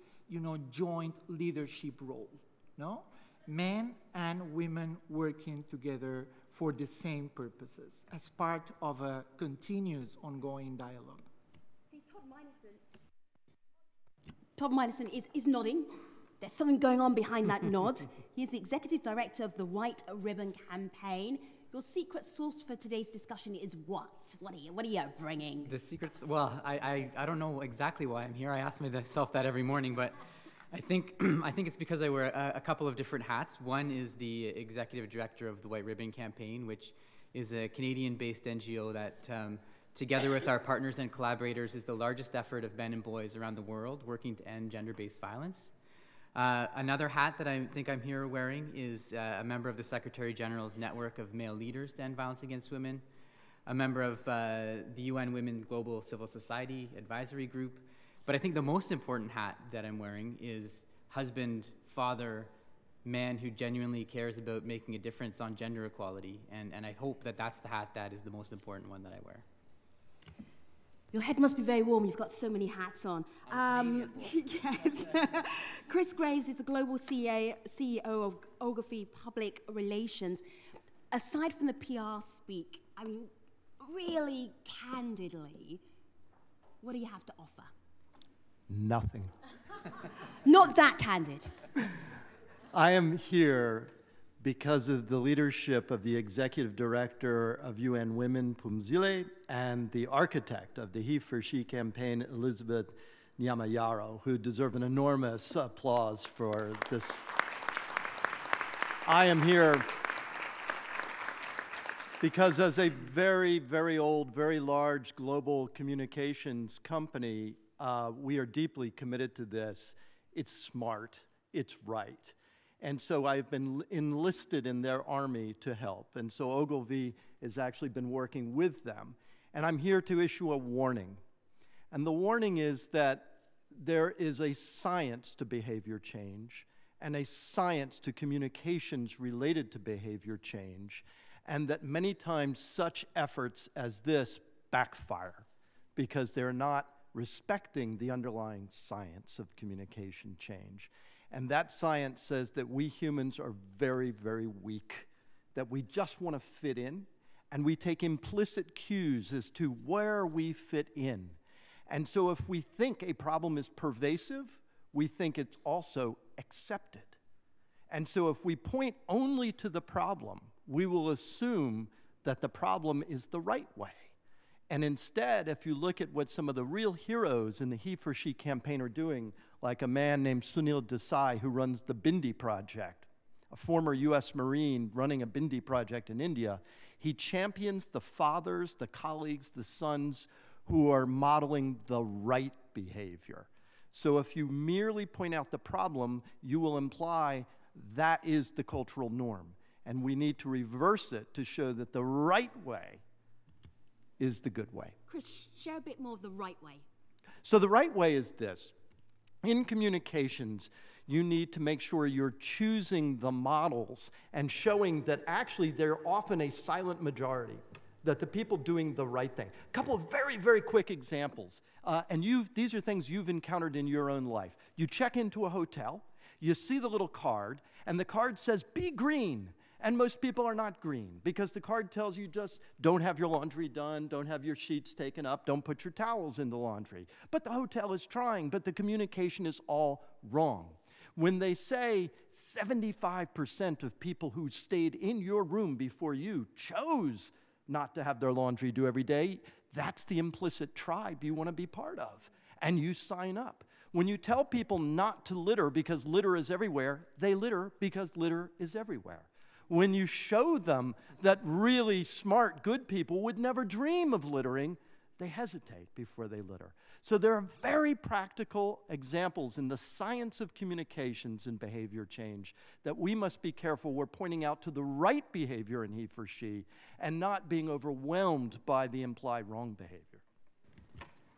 [SPEAKER 17] joint leadership role, no? Men and women working together for the same purposes as part of a continuous ongoing dialogue.
[SPEAKER 3] See, Todd Minison is nodding. There's something going on behind that nod. He's the executive director of the White Ribbon Campaign. Your secret sauce for today's discussion is what? What are you bringing?
[SPEAKER 18] The secrets, well, I don't know exactly why I'm here. I ask myself that every morning, but I think it's because I wear a couple of different hats. One is the executive director of the White Ribbon Campaign, which is a Canadian-based NGO that, together with our partners and collaborators, is the largest effort of men and boys around the world working to end gender-based violence. Another hat that I think I'm here wearing is a member of the Secretary General's network of male leaders to end violence against women, a member of the UN Women Global Civil Society Advisory Group. But I think the most important hat that I'm wearing is husband, father, man who genuinely cares about making a difference on gender equality. And I hope that that's the hat that is the most important one that I wear.
[SPEAKER 3] Your head must be very warm. You've got so many hats on. Yes. Chris Graves is the global CEO of Ogilvy Public Relations. Aside from the PR speak, I mean, really candidly, what do you have to offer?
[SPEAKER 19] Nothing.
[SPEAKER 3] Not that candid.
[SPEAKER 19] I am here because of the leadership of the executive director of UN Women, Phumzile, and the architect of the He for She campaign, Elizabeth Nyamayaro, who deserve an enormous applause for this. I am here because as a very, very old, very large global communications company, we are deeply committed to this. It's smart, it's right. And so I've been enlisted in their army to help. And so Ogilvy has actually been working with them. And I'm here to issue a warning. And the warning is that there is a science to behavior change and a science to communications related to behavior change, and that many times such efforts as this backfire because they're not respecting the underlying science of communication change. And that science says that we humans are very, very weak, that we just want to fit in, and we take implicit cues as to where we fit in. And so if we think a problem is pervasive, we think it's also accepted. And so if we point only to the problem, we will assume that the problem is the right way. And instead, if you look at what some of the real heroes in the He for She campaign are doing, like a man named Sunil Desai, who runs the Bindi Project, a former US Marine running a Bindi Project in India, he champions the fathers, the colleagues, the sons who are modeling the right behavior. So if you merely point out the problem, you will imply that is the cultural norm. And we need to reverse it to show that the right way is the good way.
[SPEAKER 3] Chris, share a bit more of the right way.
[SPEAKER 19] So the right way is this. In communications, you need to make sure you're choosing the models and showing that actually they're often a silent majority, that the people doing the right thing. A couple of very, very quick examples. These are things you've encountered in your own life. You check into a hotel, you see the little card, and the card says, "Be green." And most people are not green because the card tells you just don't have your laundry done, don't have your sheets taken up, don't put your towels in the laundry. But the hotel is trying, but the communication is all wrong. When they say 75% of people who stayed in your room before you chose not to have their laundry due every day, that's the implicit tribe you want to be part of, and you sign up. When you tell people not to litter because litter is everywhere, they litter because litter is everywhere. When you show them that really smart, good people would never dream of littering, they hesitate before they litter. So there are very practical examples in the science of communications and behavior change that we must be careful we're pointing out to the right behavior in he for she and not being overwhelmed by the implied wrong behavior.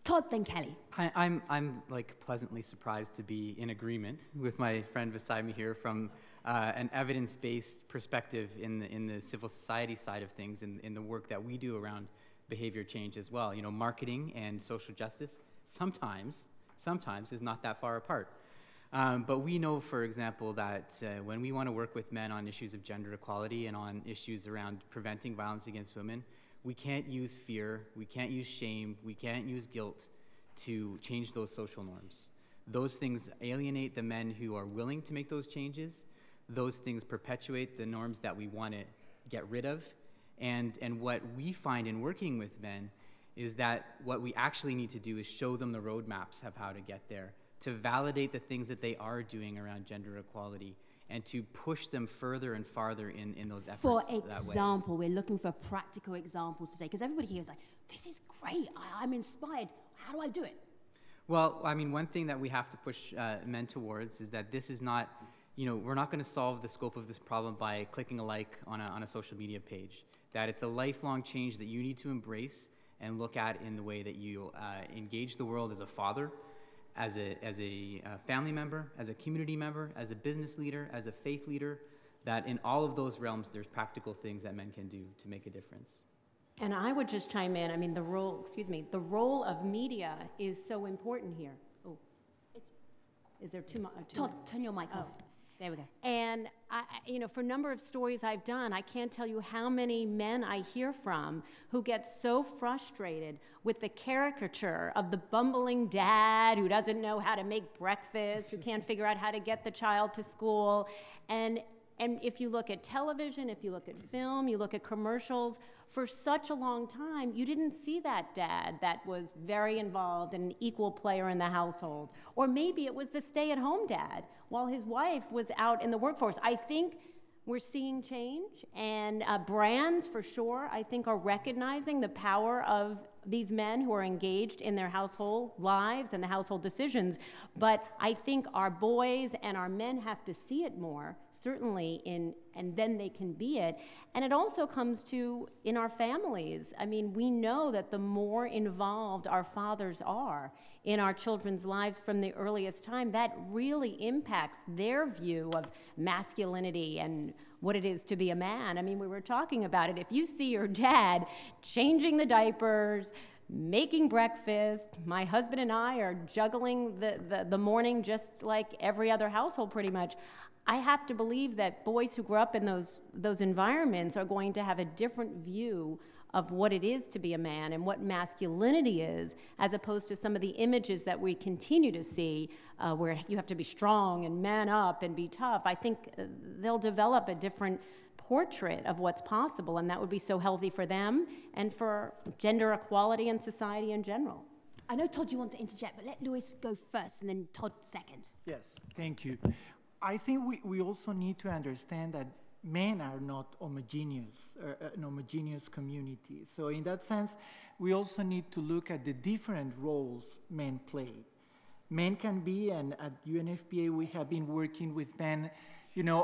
[SPEAKER 3] Todd, then Kelly.
[SPEAKER 18] I'm like pleasantly surprised to be in agreement with my friend beside me here from an evidence-based perspective in the civil society side of things, in the work that we do around behavior change as well. You know, marketing and social justice sometimes is not that far apart. But we know, for example, that when we want to work with men on issues of gender equality and on issues around preventing violence against women, we can't use fear, we can't use shame, we can't use guilt to change those social norms. Those things alienate the men who are willing to make those changes. Those things perpetuate the norms that we want to get rid of. And what we find in working with men is that what we actually need to do is show them the roadmaps of how to get there, to validate the things that they are doing around gender equality, and to push them further and farther in those efforts.
[SPEAKER 3] For
[SPEAKER 18] that way.
[SPEAKER 3] example, we're looking for practical examples today, because everybody here is like, this is great, I'm inspired. How do I do it?
[SPEAKER 18] Well, I mean, one thing that we have to push men towards is that this is not, we're not going to solve the scope of this problem by clicking a like on a social media page. That it's a lifelong change that you need to embrace and look at in the way that you engage the world as a father, as a family member, as a community member, as a business leader, as a faith leader, that in all of those realms, there's practical things that men can do to make a difference.
[SPEAKER 16] And I would just chime in, I mean, the role of media is so important here. Oh, is there too much?
[SPEAKER 3] Todd, turn your mic off. There we go.
[SPEAKER 16] And for a number of stories I've done, I can't tell you how many men I hear from who get so frustrated with the caricature of the bumbling dad who doesn't know how to make breakfast, who can't figure out how to get the child to school. And if you look at television, if you look at film, you look at commercials, for such a long time, you didn't see that dad that was very involved and an equal player in the household. Or maybe it was the stay-at-home dad while his wife was out in the workforce. I think we're seeing change, and brands, for sure, I think are recognizing the power of these men who are engaged in their household lives and the household decisions. But I think our boys and our men have to see it more, certainly, and then they can be it. And it also comes to in our families. I mean, we know that the more involved our fathers are in our children's lives from the earliest time, that really impacts their view of masculinity and what it is to be a man. I mean, we were talking about it. If you see your dad changing the diapers, making breakfast, my husband and I are juggling the morning just like every other household pretty much, I have to believe that boys who grow up in those environments are going to have a different view of what it is to be a man and what masculinity is, as opposed to some of the images that we continue to see where you have to be strong and man up and be tough. I think they'll develop a different portrait of what's possible, and that would be so healthy for them and for gender equality and society in general.
[SPEAKER 3] I know, Todd, you want to interject, but let Louis go first and then Todd second.
[SPEAKER 17] Yes, thank you. I think we also need to understand that men are not homogeneous, an homogeneous community. So in that sense, we also need to look at the different roles men play. Men can be, and at UNFPA we have been working with men,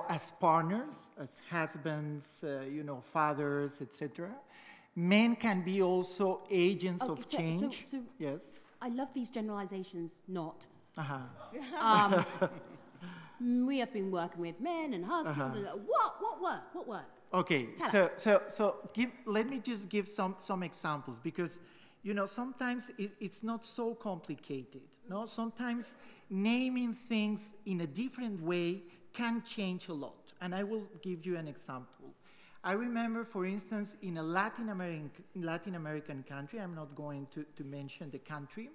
[SPEAKER 17] as partners, as husbands, fathers, etc. Men can be also agents of change.
[SPEAKER 3] So,
[SPEAKER 17] yes.
[SPEAKER 3] I love these generalizations, not.
[SPEAKER 17] Uh-huh.
[SPEAKER 3] We have been working with men and husbands. And what work?
[SPEAKER 17] Okay, let me just give some examples, because sometimes it's not so complicated. No, sometimes naming things in a different way can change a lot, and I will give you an example. I remember, for instance, in a Latin American country, I'm not going to mention the country,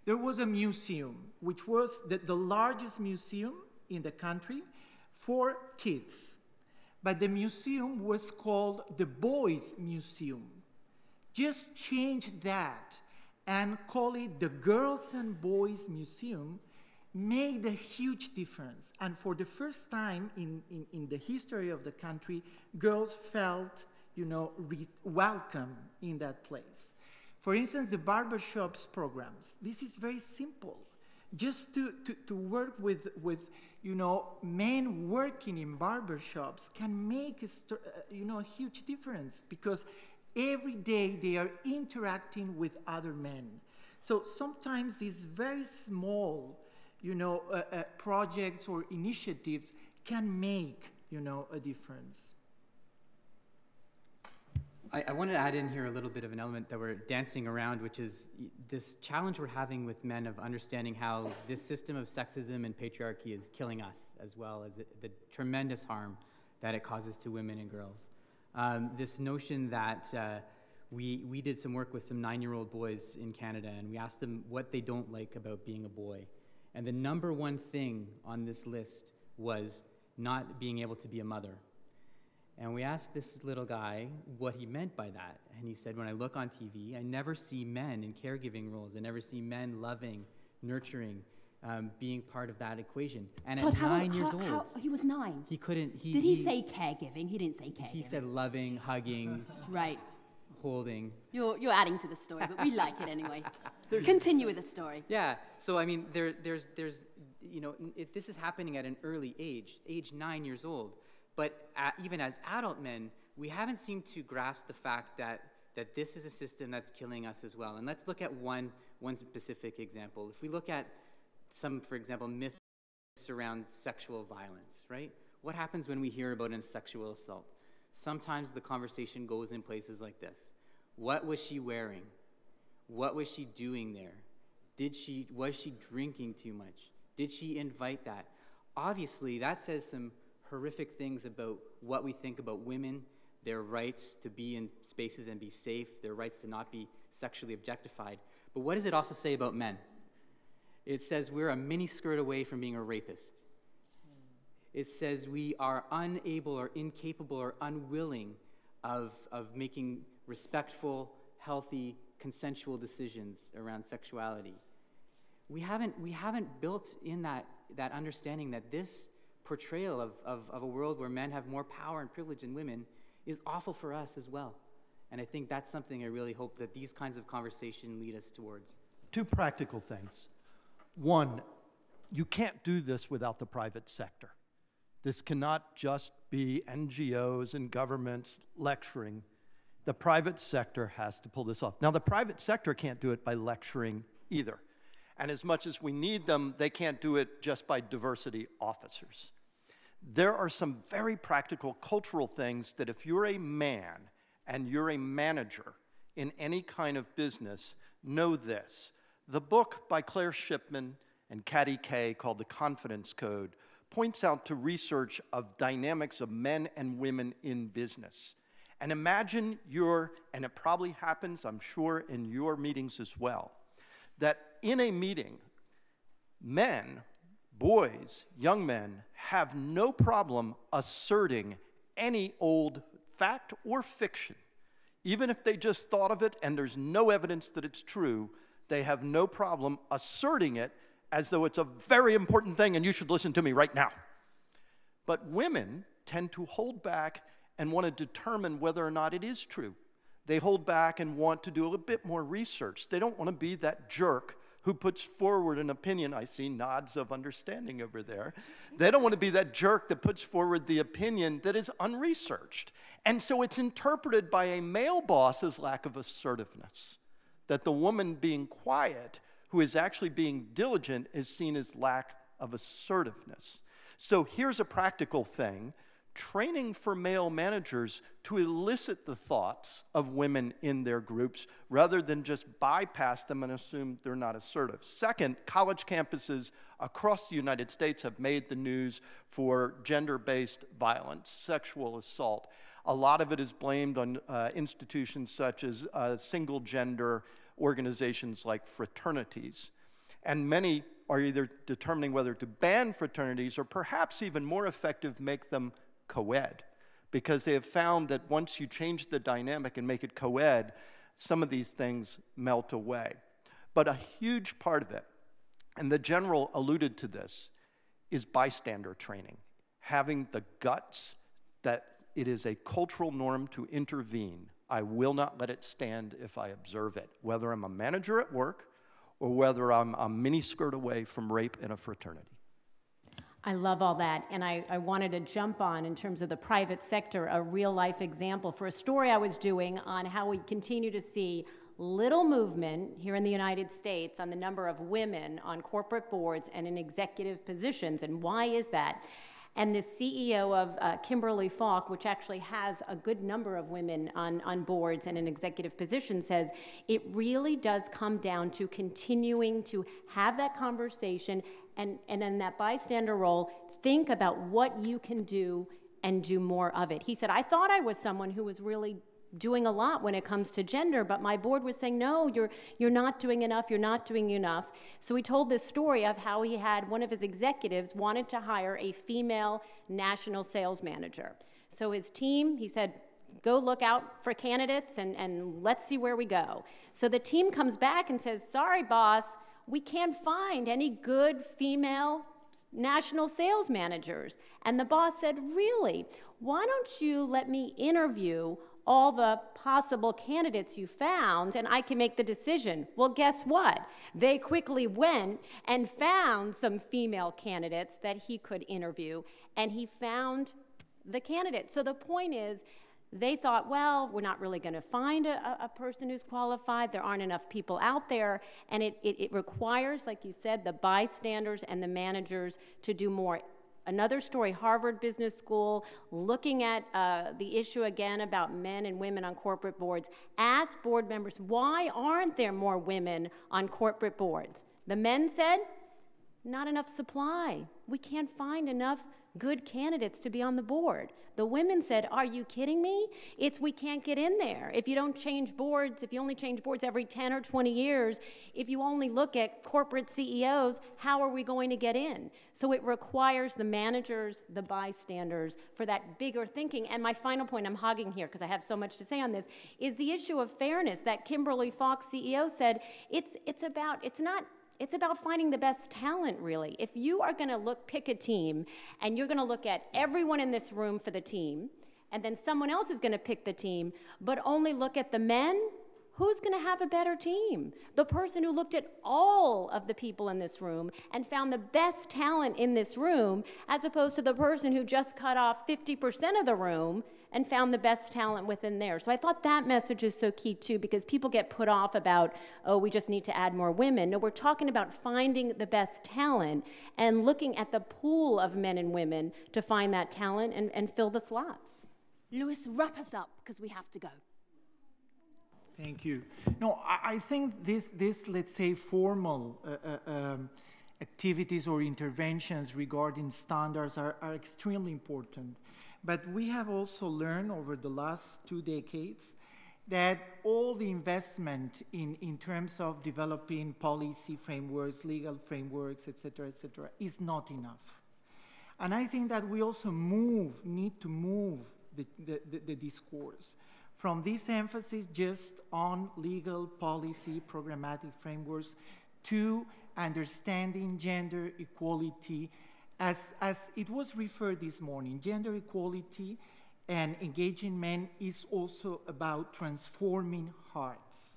[SPEAKER 17] there was a museum, which was the largest museum in the country for kids. But the museum was called the Boys Museum. Just change that and call it the Girls and Boys Museum made a huge difference. And for the first time in the history of the country, girls felt, welcome in that place. For instance, the barbershops programs. This is very simple. Just to work with men working in barbershops can make a huge difference, because every day they are interacting with other men. So sometimes these very small, projects or initiatives can make, a difference.
[SPEAKER 18] I wanted to add in here a little bit of an element that we're dancing around, which is this challenge we're having with men of understanding how this system of sexism and patriarchy is killing us, as well as the tremendous harm that it causes to women and girls. This notion that we did some work with some 9-year-old boys in Canada, and we asked them what they don't like about being a boy. And the number one thing on this list was not being able to be a mother. And we asked this little guy what he meant by that. And he said, when I look on TV, I never see men in caregiving roles. I never see men loving, nurturing, being part of that equation. And
[SPEAKER 3] Todd,
[SPEAKER 18] at 9 years old,
[SPEAKER 3] he was 9.
[SPEAKER 18] he couldn't.
[SPEAKER 3] Did he say caregiving? He didn't say caregiving.
[SPEAKER 18] He said loving, hugging,
[SPEAKER 3] right.
[SPEAKER 18] holding.
[SPEAKER 3] You're adding to the story, but we like it anyway. Continue with the story.
[SPEAKER 18] Yeah. So I mean, there's you know, this is happening at an early age 9 years old. But even as adult men, we haven't seemed to grasp the fact that this is a system that's killing us as well. And let's look at one specific example. If we look at some, for example, myths around sexual violence, right? What happens when we hear about a sexual assault? Sometimes the conversation goes in places like this. What was she wearing? What was she doing there? Was she drinking too much? Did she invite that? Obviously, that says some horrific things about what we think about women, their rights to be in spaces and be safe, their rights to not be sexually objectified. But what does it also say about men? It says we're a mini skirt away from being a rapist. It says we are unable or incapable or unwilling of making respectful, healthy, consensual decisions around sexuality. We haven't built in that understanding that this portrayal of a world where men have more power and privilege than women is awful for us as well. And I think that's something I really hope that these kinds of conversations lead us towards.
[SPEAKER 19] Two practical things. One, you can't do this without the private sector. This cannot just be NGOs and governments lecturing. The private sector has to pull this off. Now, the private sector can't do it by lecturing either. And as much as we need them, they can't do it just by diversity officers. There are some very practical cultural things that if you're a man and you're a manager in any kind of business, know this. The book by Claire Shipman and Katty Kay called The Confidence Code points out to research of dynamics of men and women in business. And imagine and it probably happens, I'm sure, in your meetings as well, that in a meeting, men, boys, young men have no problem asserting any old fact or fiction. Even if they just thought of it and there's no evidence that it's true, they have no problem asserting it as though it's a very important thing and you should listen to me right now. But women tend to hold back and want to determine whether or not it is true. They hold back and want to do a bit more research. They don't want to be that jerk who puts forward an opinion. I see nods of understanding over there. They don't want to be that jerk that puts forward the opinion that is unresearched. And so it's interpreted by a male boss as lack of assertiveness. That the woman being quiet, who is actually being diligent, is seen as lack of assertiveness. So here's a practical thing. Training for male managers to elicit the thoughts of women in their groups rather than just bypass them and assume they're not assertive. Second, college campuses across the United States have made the news for gender-based violence, sexual assault. A lot of it is blamed on institutions such as single-gender organizations like fraternities. And many are either determining whether to ban fraternities or perhaps even more effective, make them co-ed, because they have found that once you change the dynamic and make it co-ed, some of these things melt away. But a huge part of it, and the general alluded to this, is bystander training. Having the guts that it is a cultural norm to intervene. I will not let it stand if I observe it, whether I'm a manager at work or whether I'm a mini skirt away from rape in a fraternity.
[SPEAKER 16] I love all that, and I wanted to jump on, in terms of the private sector, a real-life example for a story I was doing on how we continue to see little movement here in the United States on the number of women on corporate boards and in executive positions, and why is that? And the CEO of Kimberly Falk, which actually has a good number of women on boards and in executive positions, says it really does come down to continuing to have that conversation and in that bystander role, think about what you can do and do more of it. He said, I thought I was someone who was really doing a lot when it comes to gender, but my board was saying, no, you're not doing enough, you're not doing enough. So he told this story of how he had one of his executives wanted to hire a female national sales manager. So his team, he said, go look out for candidates and let's see where we go. So the team comes back and says, sorry, boss, we can't find any good female national sales managers. And the boss said, really? Why don't you let me interview all the possible candidates you found, and I can make the decision? Well, guess what? They quickly went and found some female candidates that he could interview, and he found the candidate. So the point is, they thought, well, we're not really going to find a person who's qualified. There aren't enough people out there, and it requires, like you said, the bystanders and the managers to do more. Another story, Harvard Business School, looking at the issue again about men and women on corporate boards, asked board members, why aren't there more women on corporate boards? The men said, not enough supply. We can't find enough good candidates to be on the board. The women said, are you kidding me? It's we can't get in there. If you don't change boards, if you only change boards every 10 or 20 years, if you only look at corporate CEOs, how are we going to get in? So it requires the managers, the bystanders for that bigger thinking. And my final point, I'm hogging here because I have so much to say on this, is the issue of fairness. That Kimberly Fox CEO said, it's about finding the best talent, really. If you are going to pick a team, and you're going to look at everyone in this room for the team, and then someone else is going to pick the team, but only look at the men, who's going to have a better team? The person who looked at all of the people in this room and found the best talent in this room, as opposed to the person who just cut off 50% of the room and found the best talent within there. So I thought that message is so key too, because people get put off about, oh, we just need to add more women. No, we're talking about finding the best talent and looking at the pool of men and women to find that talent and fill the slots.
[SPEAKER 3] Lewis, wrap us up, because we have to go.
[SPEAKER 17] Thank you. No, I think this let's say, formal activities or interventions regarding standards are extremely important. But we have also learned over the last 2 decades that all the investment in terms of developing policy frameworks, legal frameworks, et cetera, is not enough. And I think that we also need to move the discourse from this emphasis just on legal policy, programmatic frameworks, to understanding gender equality. As it was referred this morning, gender equality and engaging men is also about transforming hearts.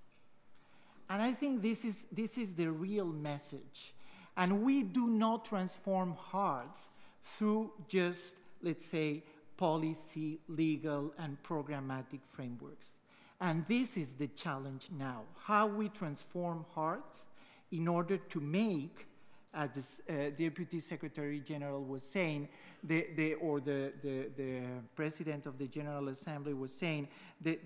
[SPEAKER 17] And I think this is the real message. And we do not transform hearts through just, let's say, policy, legal, and programmatic frameworks. And this is the challenge now, how we transform hearts in order to make, as the Deputy Secretary General was saying, the President of the General Assembly was saying, the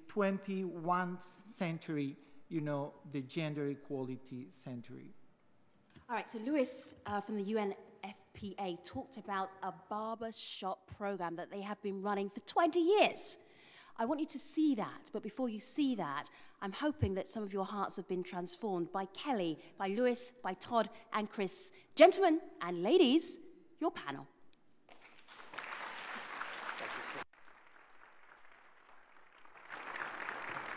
[SPEAKER 17] 21st century, the gender equality century.
[SPEAKER 3] All right, so Lewis from the UNFPA talked about a barbershop program that they have been running for 20 years. I want you to see that, but before you see that, I'm hoping that some of your hearts have been transformed by Kelly, by Lewis, by Todd, and Chris. Gentlemen and ladies, your panel.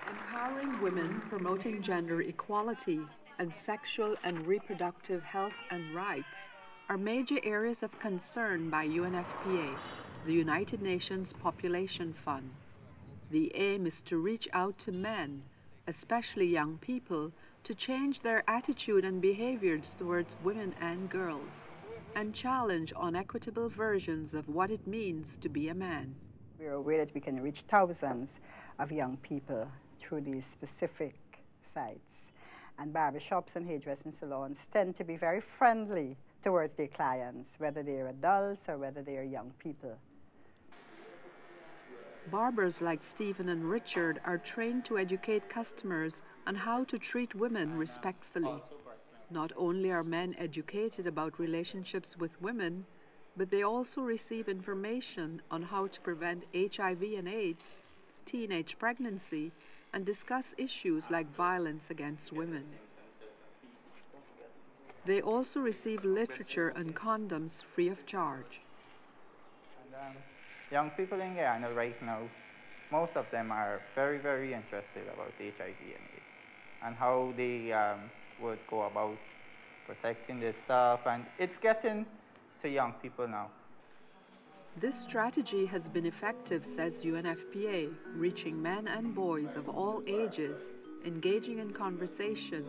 [SPEAKER 20] Empowering women, promoting gender equality, and sexual and reproductive health and rights are major areas of concern by UNFPA, the United Nations Population Fund. The aim is to reach out to men, especially young people, to change their attitude and behaviors towards women and girls, and challenge unequitable versions of what it means to be a man.
[SPEAKER 21] We are aware that we can reach thousands of young people through these specific sites. And barbershops and hairdressing salons tend to be very friendly towards their clients, whether they are adults or whether they are young people.
[SPEAKER 20] Barbers like Stephen and Richard are trained to educate customers on how to treat women respectfully. Not only are men educated about relationships with women, but they also receive information on how to prevent HIV and AIDS, teenage pregnancy and discuss issues like violence against women. They also receive literature on condoms free of charge.
[SPEAKER 1] Young people in Guyana right now, most of them are very, very interested about HIV and AIDS and how they would go about protecting themselves, and it's getting to young people now.
[SPEAKER 20] This strategy has been effective, says UNFPA, reaching men and boys of all ages, engaging in conversation,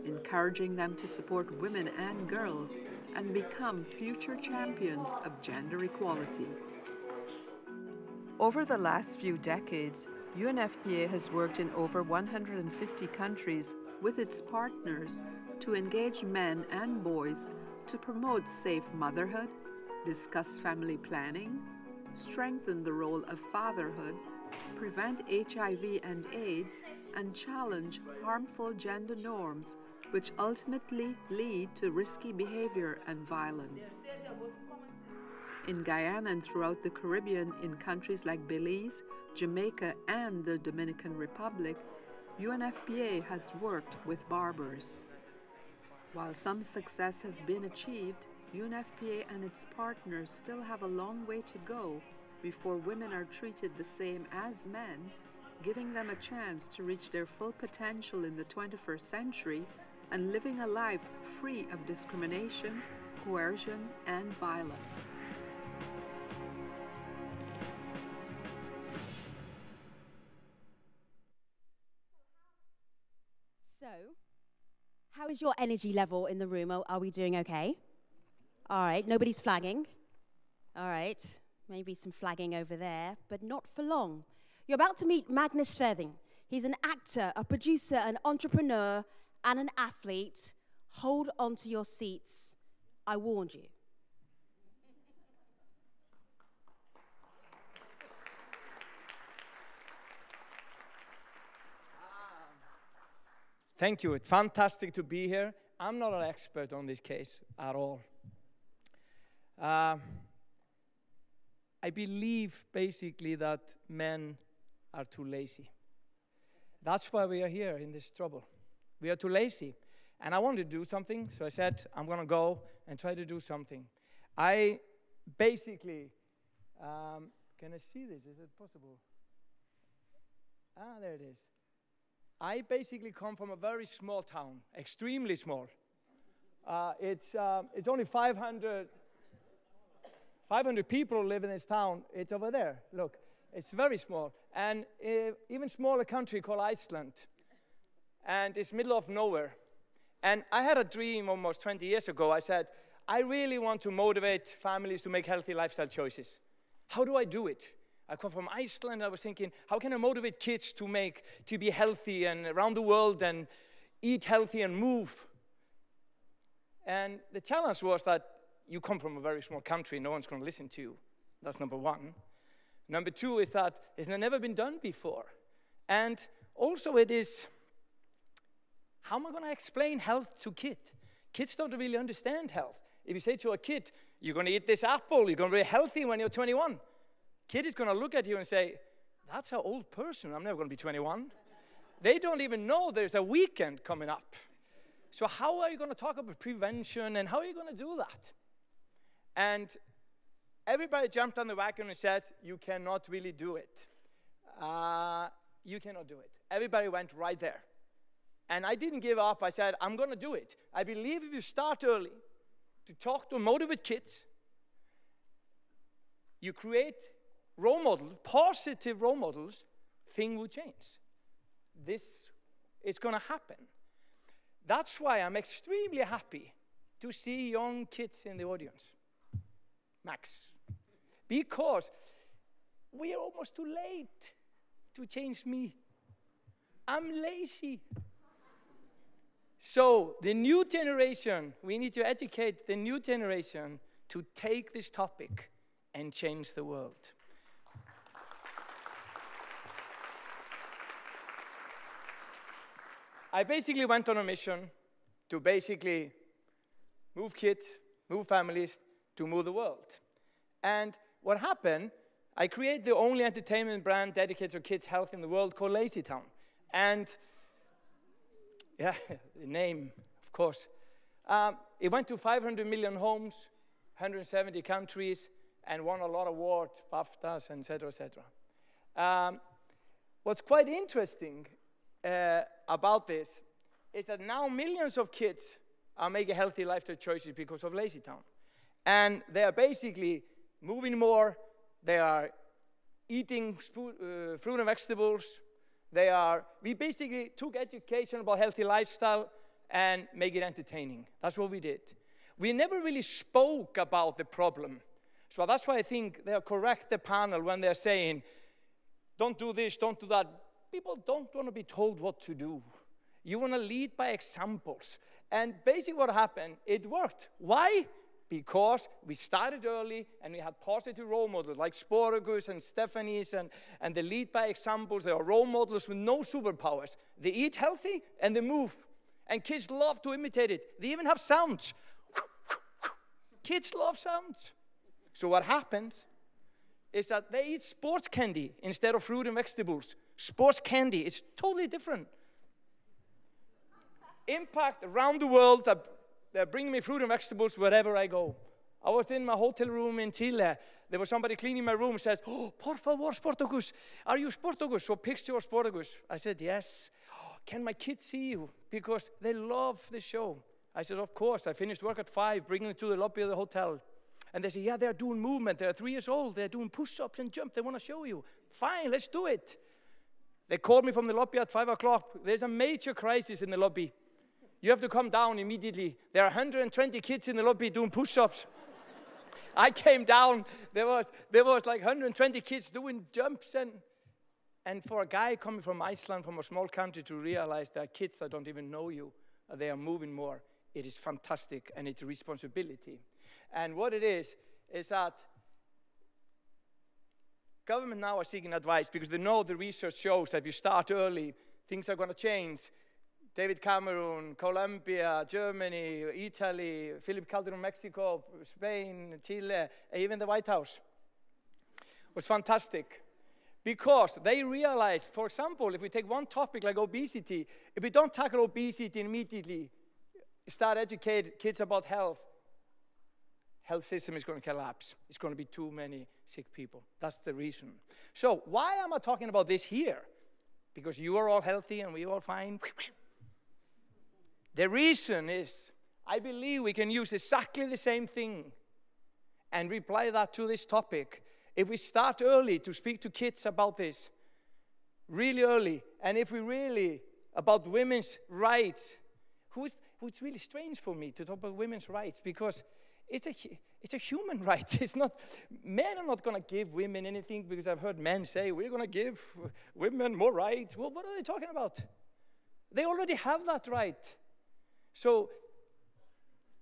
[SPEAKER 20] encouraging them to support women and girls, and become future champions of gender equality. Over the last few decades, UNFPA has worked in over 150 countries with its partners to engage men and boys to promote safe motherhood, discuss family planning, strengthen the role of fatherhood, prevent HIV and AIDS, and challenge harmful gender norms which ultimately lead to risky behavior and violence. In Guyana and throughout the Caribbean, in countries like Belize, Jamaica, and the Dominican Republic, UNFPA has worked with barbers. While some success has been achieved, UNFPA and its partners still have a long way to go before women are treated the same as men, giving them a chance to reach their full potential in the 21st century and living a life free of discrimination, coercion, and violence.
[SPEAKER 3] So, how is your energy level in the room? Are we doing okay? All right, nobody's flagging. All right, maybe some flagging over there, but not for long. You're about to meet Magnus Fething. He's an actor, a producer, an entrepreneur, and an athlete. Hold on to your seats. I warned you.
[SPEAKER 22] Thank you. It's fantastic to be here. I'm not an expert on this case at all. I believe basically that men are too lazy. That's why we are here in this trouble. We are too lazy. And I wanted to do something, so I said, I'm going to go and try to do something. I basically, can I see this? Is it possible? Ah, there it is. I basically come from a very small town, extremely small. It's only 500 people live in this town. It's over there. Look, it's very small. And even smaller country called Iceland. And it's middle of nowhere. And I had a dream almost 20 years ago. I said, I really want to motivate families to make healthy lifestyle choices. How do I do it? I come from Iceland. I was thinking, how can I motivate kids to be healthy and around the world and eat healthy and move? And the challenge was that you come from a very small country. No one's going to listen to you. That's number one. Number two is that it's never been done before. And also it is, how am I going to explain health to kids? Kids don't really understand health. If you say to a kid, you're going to eat this apple, you're going to be healthy when you're 21, kid is going to look at you and say, that's an old person, I'm never going to be 21. They don't even know there's a weekend coming up. So how are you going to talk about prevention, and how are you going to do that? And everybody jumped on the wagon and says, you cannot really do it. You cannot do it. Everybody went right there. And I didn't give up. I said, I'm going to do it. I believe if you start early to talk to motivate kids, you create role models, positive role models, things will change. This is going to happen. That's why I'm extremely happy to see young kids in the audience. Max. Because we are almost too late to change me. I'm lazy. So the new generation, we need to educate the new generation to take this topic and change the world. I basically went on a mission to basically move kids, move families, to move the world. And what happened, I created the only entertainment brand dedicated to kids' health in the world called Lazy Town. And yeah, the name, of course. It went to 500 million homes, 170 countries, and won a lot of awards, BAFTAs, et cetera, et cetera. What's quite interesting about this is that now millions of kids are making healthy lifestyle choices because of Lazy Town. And they are basically moving more, they are eating fruit and vegetables, we basically took education about healthy lifestyle and make it entertaining. That's what we did. We never really spoke about the problem. So that's why I think they are correct, the panel, when they're saying, don't do this, don't do that. People don't want to be told what to do. You want to lead by examples. And basically what happened, it worked. Why? Because we started early and we had positive role models like Sporgus and Stephanie's and they lead by examples. They are role models with no superpowers. They eat healthy and they move. And kids love to imitate it. They even have sounds. Kids love sounds. So what happens is that they eat sports candy instead of fruit and vegetables. Sports candy is totally different. Impact around the world. They're bringing me fruit and vegetables wherever I go. I was in my hotel room in Chile. There was somebody cleaning my room, says, oh, por favor, Sportagus. Are you Sportagus? So picture of Sportagus. I said, yes. Oh, can my kids see you? Because they love the show. I said, of course. I finished work at 5, bringing them to the lobby of the hotel. And they say, yeah, they're doing movement. They're 3 years old. They're doing push-ups and jump. They want to show you. Fine, let's do it. They called me from the lobby at 5 o'clock. There's a major crisis in the lobby. You have to come down immediately. There are 120 kids in the lobby doing push-ups. I came down. There was like 120 kids doing jumps. And for a guy coming from Iceland, from a small country, to realize there are kids that don't even know you, they are moving more, it is fantastic, and it's a responsibility. And what it is that government now are seeking advice because they know the research shows that if you start early, things are going to change. David Cameron, Colombia, Germany, Italy, Philip Calderon, Mexico, Spain, Chile, even the White House. It was fantastic because they realized, for example, if we take one topic like obesity, if we don't tackle obesity immediately, start educate kids about health system is going to collapse. It's going to be too many sick people. That's the reason. So why am I talking about this here? Because you are all healthy and we are all fine. The reason is, I believe we can use exactly the same thing and reply that to this topic. If we start early to speak to kids about this, really early, and if we really, about women's rights, it's really strange for me to talk about women's rights because it's a human right. It's not, men are not going to give women anything because I've heard men say, we're going to give women more rights. Well, what are they talking about? They already have that right. So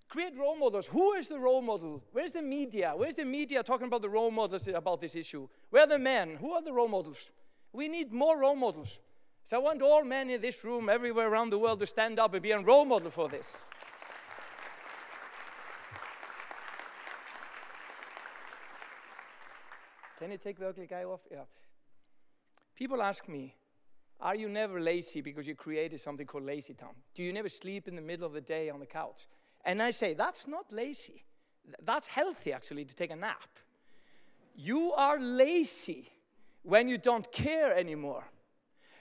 [SPEAKER 22] create role models. Who is the role model? Where's the media? Where's the media talking about the role models about this issue? Where are the men? Who are the role models? We need more role models. So I want all men in this room, everywhere around the world, to stand up and be a role model for this. Can you take the ugly guy off? Yeah. People ask me, are you never lazy because you created something called Lazy Town? Do you never sleep in the middle of the day on the couch? And I say, that's not lazy. That's healthy, actually, to take a nap. You are lazy when you don't care anymore.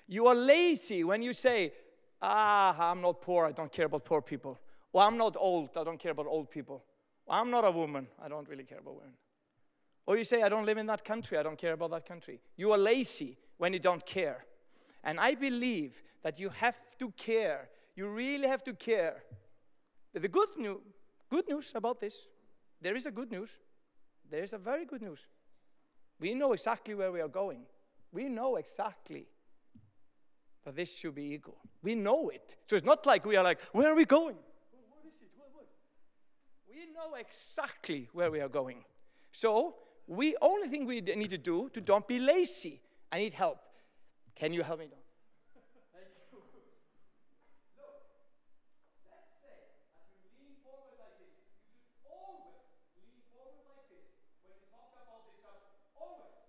[SPEAKER 22] You are lazy when you say, I'm not poor, I don't care about poor people. Or I'm not old, I don't care about old people. Or I'm not a woman, I don't really care about women. Or you say, I don't live in that country, I don't care about that country. You are lazy when you don't care. And I believe that you have to care. You really have to care. But the good news about this, there is a good news. There is a very good news. We know exactly where we are going. We know exactly that this should be equal. We know it. So it's not like we are like, where are we going? What is it? What? We know exactly where we are going. So only thing we need to do to don't be lazy. I need help. Can you help me now? Thank you. Look, let's say as we lean forward like this, you should always lean forward like this when you talk about this. Always.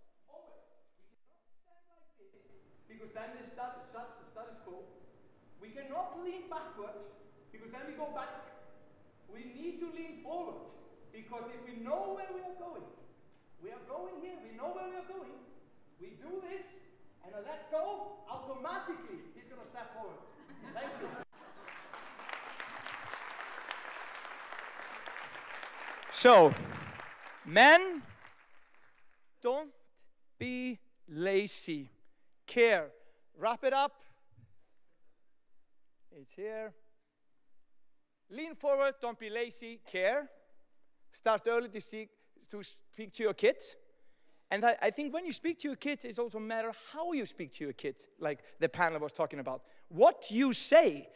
[SPEAKER 22] because then the status quo. We cannot lean backwards, because then we go back. We need to lean forward, because if we know where we are going here, we know where we are going, we do this, and I let go, automatically he's going to step forward. Thank you. So, men, don't be lazy. Care. Wrap it up. It's here. Lean forward, don't be lazy, care. Start early to speak to your kids. And I think when you speak to your kids, it also matters how you speak to your kids, like the panel was talking about. What you say,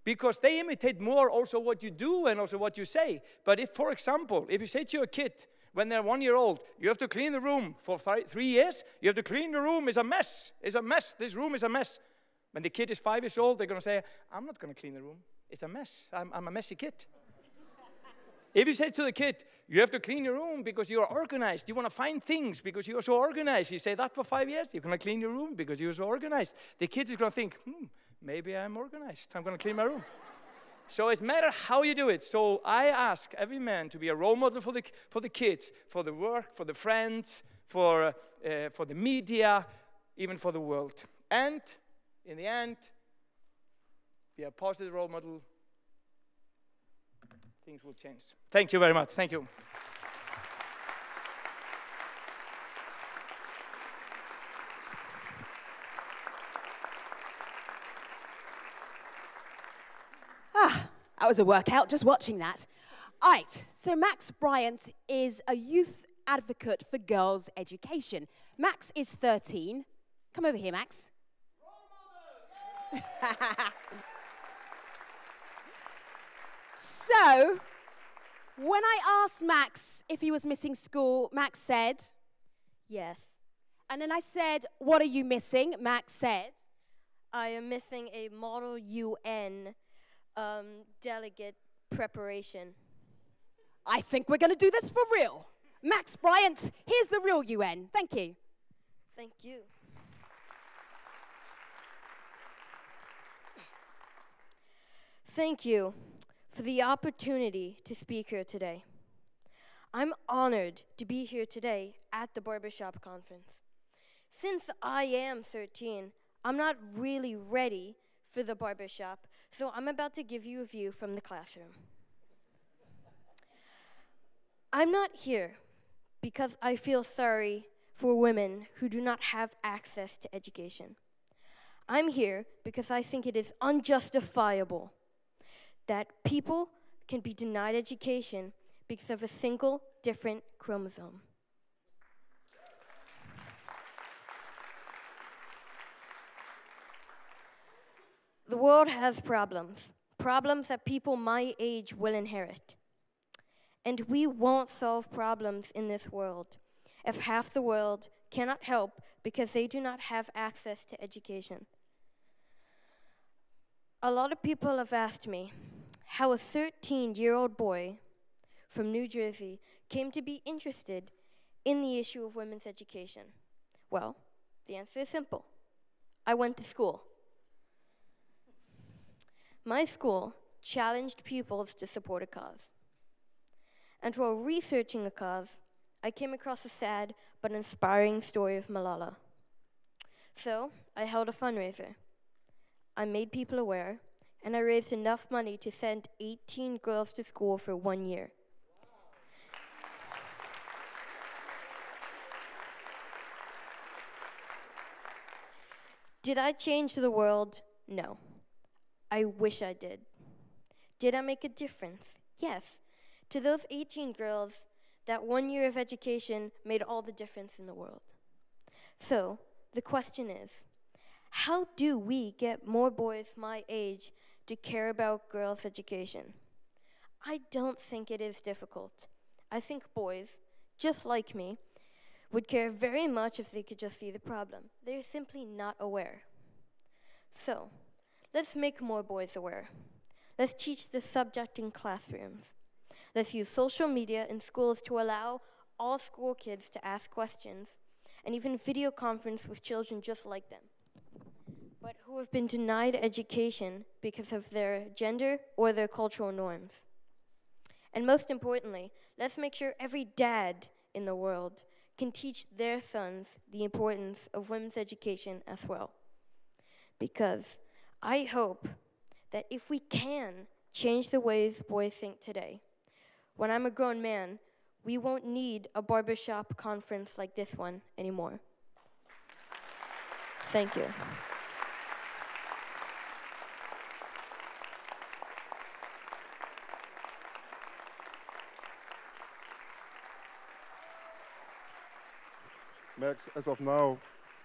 [SPEAKER 22] because they imitate more also what you do and also what you say. But if, for example, if you say to your kid, when they're 1 year old, you have to clean the room for 3 years, you have to clean the room, it's a mess, this room is a mess. When the kid is 5 years old, they're going to say, I'm not going to clean the room. It's a mess. I'm a messy kid. If you say to the kid, you have to clean your room because you are organized, you want to find things because you are so organized. You say that for 5 years, you're going to clean your room because you're so organized. The kid is going to think, maybe I'm organized. I'm going to clean my room. So it matters how you do it. So I ask every man to be a role model for the kids, for the work, for the friends, for the media, even for the world. And in the end, be a positive role model. Things will change. Thank you very much. Thank you.
[SPEAKER 3] That was a workout, just watching that. All right, so Max Bryant is a youth advocate for girls' education. Max is 13. Come over here, Max. So, when I asked Max if he was missing school, Max said,
[SPEAKER 2] yes.
[SPEAKER 3] And then I said, what are you missing? Max said,
[SPEAKER 2] I am missing a Model UN delegate preparation.
[SPEAKER 3] I think we're going to do this for real. Max Bryant, here's the real UN. Thank you.
[SPEAKER 2] Thank you. Thank you for the opportunity to speak here today. I'm honored to be here today at the Barbershop Conference. Since I am 13, I'm not really ready for the barbershop, so I'm about to give you a view from the classroom. I'm not here because I feel sorry for women who do not have access to education. I'm here because I think it is unjustifiable that people can be denied education because of a single different chromosome. The world has problems that people my age will inherit. And we won't solve problems in this world if half the world cannot help because they do not have access to education. A lot of people have asked me how a 13-year-old boy from New Jersey came to be interested in the issue of women's education. Well, the answer is simple. I went to school. My school challenged pupils to support a cause. And while researching a cause, I came across a sad but inspiring story of Malala. So I held a fundraiser. I made people aware, and I raised enough money to send 18 girls to school for 1 year. Did I change the world? No. I wish I did. Did I make a difference? Yes. To those 18 girls, that 1 year of education made all the difference in the world. So, the question is, how do we get more boys my age to care about girls' education? I don't think it is difficult. I think boys, just like me, would care very much if they could just see the problem. They're simply not aware. So, let's make more boys aware. Let's teach the subject in classrooms. Let's use social media in schools to allow all school kids to ask questions and even video conference with children just like them. but who have been denied education because of their gender or their cultural norms. And most importantly, let's make sure every dad in the world can teach their sons the importance of women's education as well. Because I hope that if we can change the ways boys think today, when I'm a grown man, we won't need a barbershop conference like this one anymore. Thank you.
[SPEAKER 4] Max, as of now,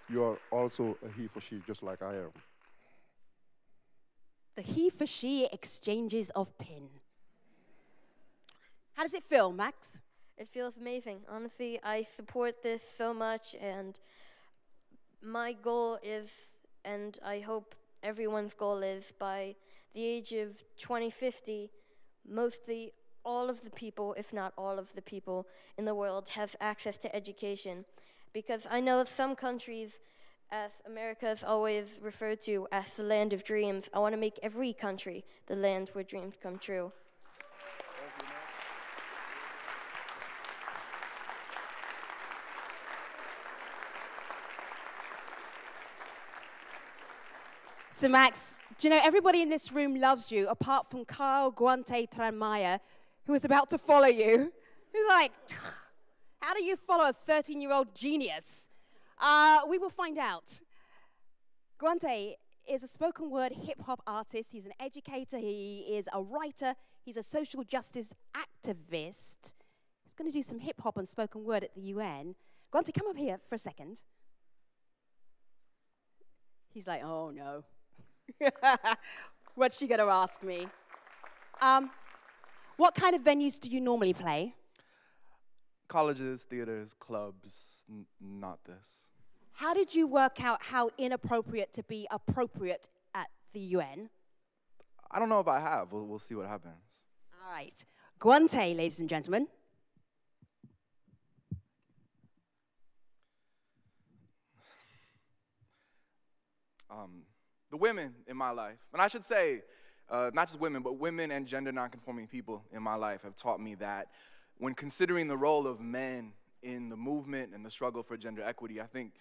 [SPEAKER 4] you are also a he for she, just like I am.
[SPEAKER 3] The he for she exchanges of pin. How does it feel, Max?
[SPEAKER 2] It feels amazing. Honestly, I support this so much, and my goal is, and I hope everyone's goal is, by the age of 2050, mostly all of the people, if not all of the people in the world, have access to education. Because I know some countries, as America is always referred to as the land of dreams, I want to make every country the land where dreams come true.
[SPEAKER 3] So Max, do you know everybody in this room loves you, apart from Kyle Guante Tranmaya, who is about to follow you. Who's like, how do you follow a 13-year-old genius? We will find out. Guante is a spoken word hip-hop artist. He's an educator. He is a writer. He's a social justice activist. He's going to do some hip-hop and spoken word at the UN. Guante, come up here for a second. He's like, oh, no. What's she going to ask me? What kind of venues do you normally play?
[SPEAKER 5] Colleges, theaters, clubs, not this.
[SPEAKER 3] How did you work out how inappropriate to be appropriate at the UN?
[SPEAKER 5] I don't know if I have. We'll see what happens.
[SPEAKER 3] All right. Guante, ladies and gentlemen.
[SPEAKER 5] The women in my life, and I should say, not just women, but women and gender nonconforming people in my life have taught me that when considering the role of men in the movement and the struggle for gender equity, I think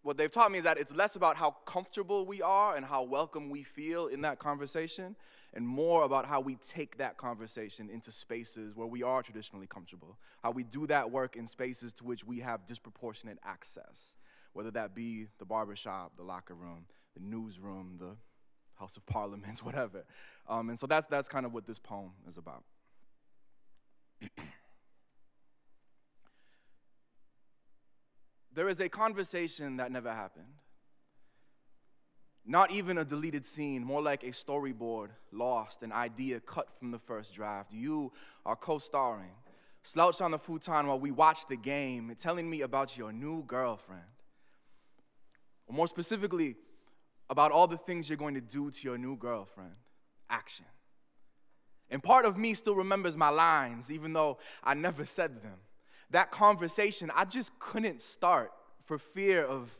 [SPEAKER 5] what they've taught me is that it's less about how comfortable we are and how welcome we feel in that conversation, and more about how we take that conversation into spaces where we are traditionally comfortable, how we do that work in spaces to which we have disproportionate access, whether that be the barbershop, the locker room, the newsroom, the House of Parliament, whatever. And so that's kind of what this poem is about. There is a conversation that never happened. Not even a deleted scene, more like a storyboard, lost, an idea cut from the first draft. You are co-starring, slouched on the futon while we watch the game, telling me about your new girlfriend. Or more specifically, about all the things you're going to do to your new girlfriend. Action. And part of me still remembers my lines, even though I never said them. That conversation, I just couldn't start for fear of,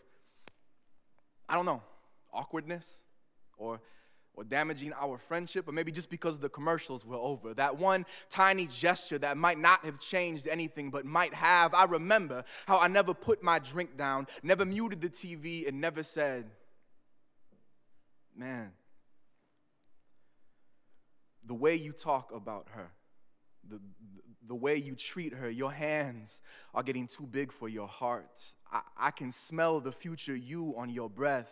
[SPEAKER 5] I don't know, awkwardness or damaging our friendship, or maybe just because the commercials were over. That one tiny gesture that might not have changed anything but might have. I remember how I never put my drink down, never muted the TV, and never said, man, the way you talk about her, the way you treat her, your hands are getting too big for your heart. I can smell the future you on your breath.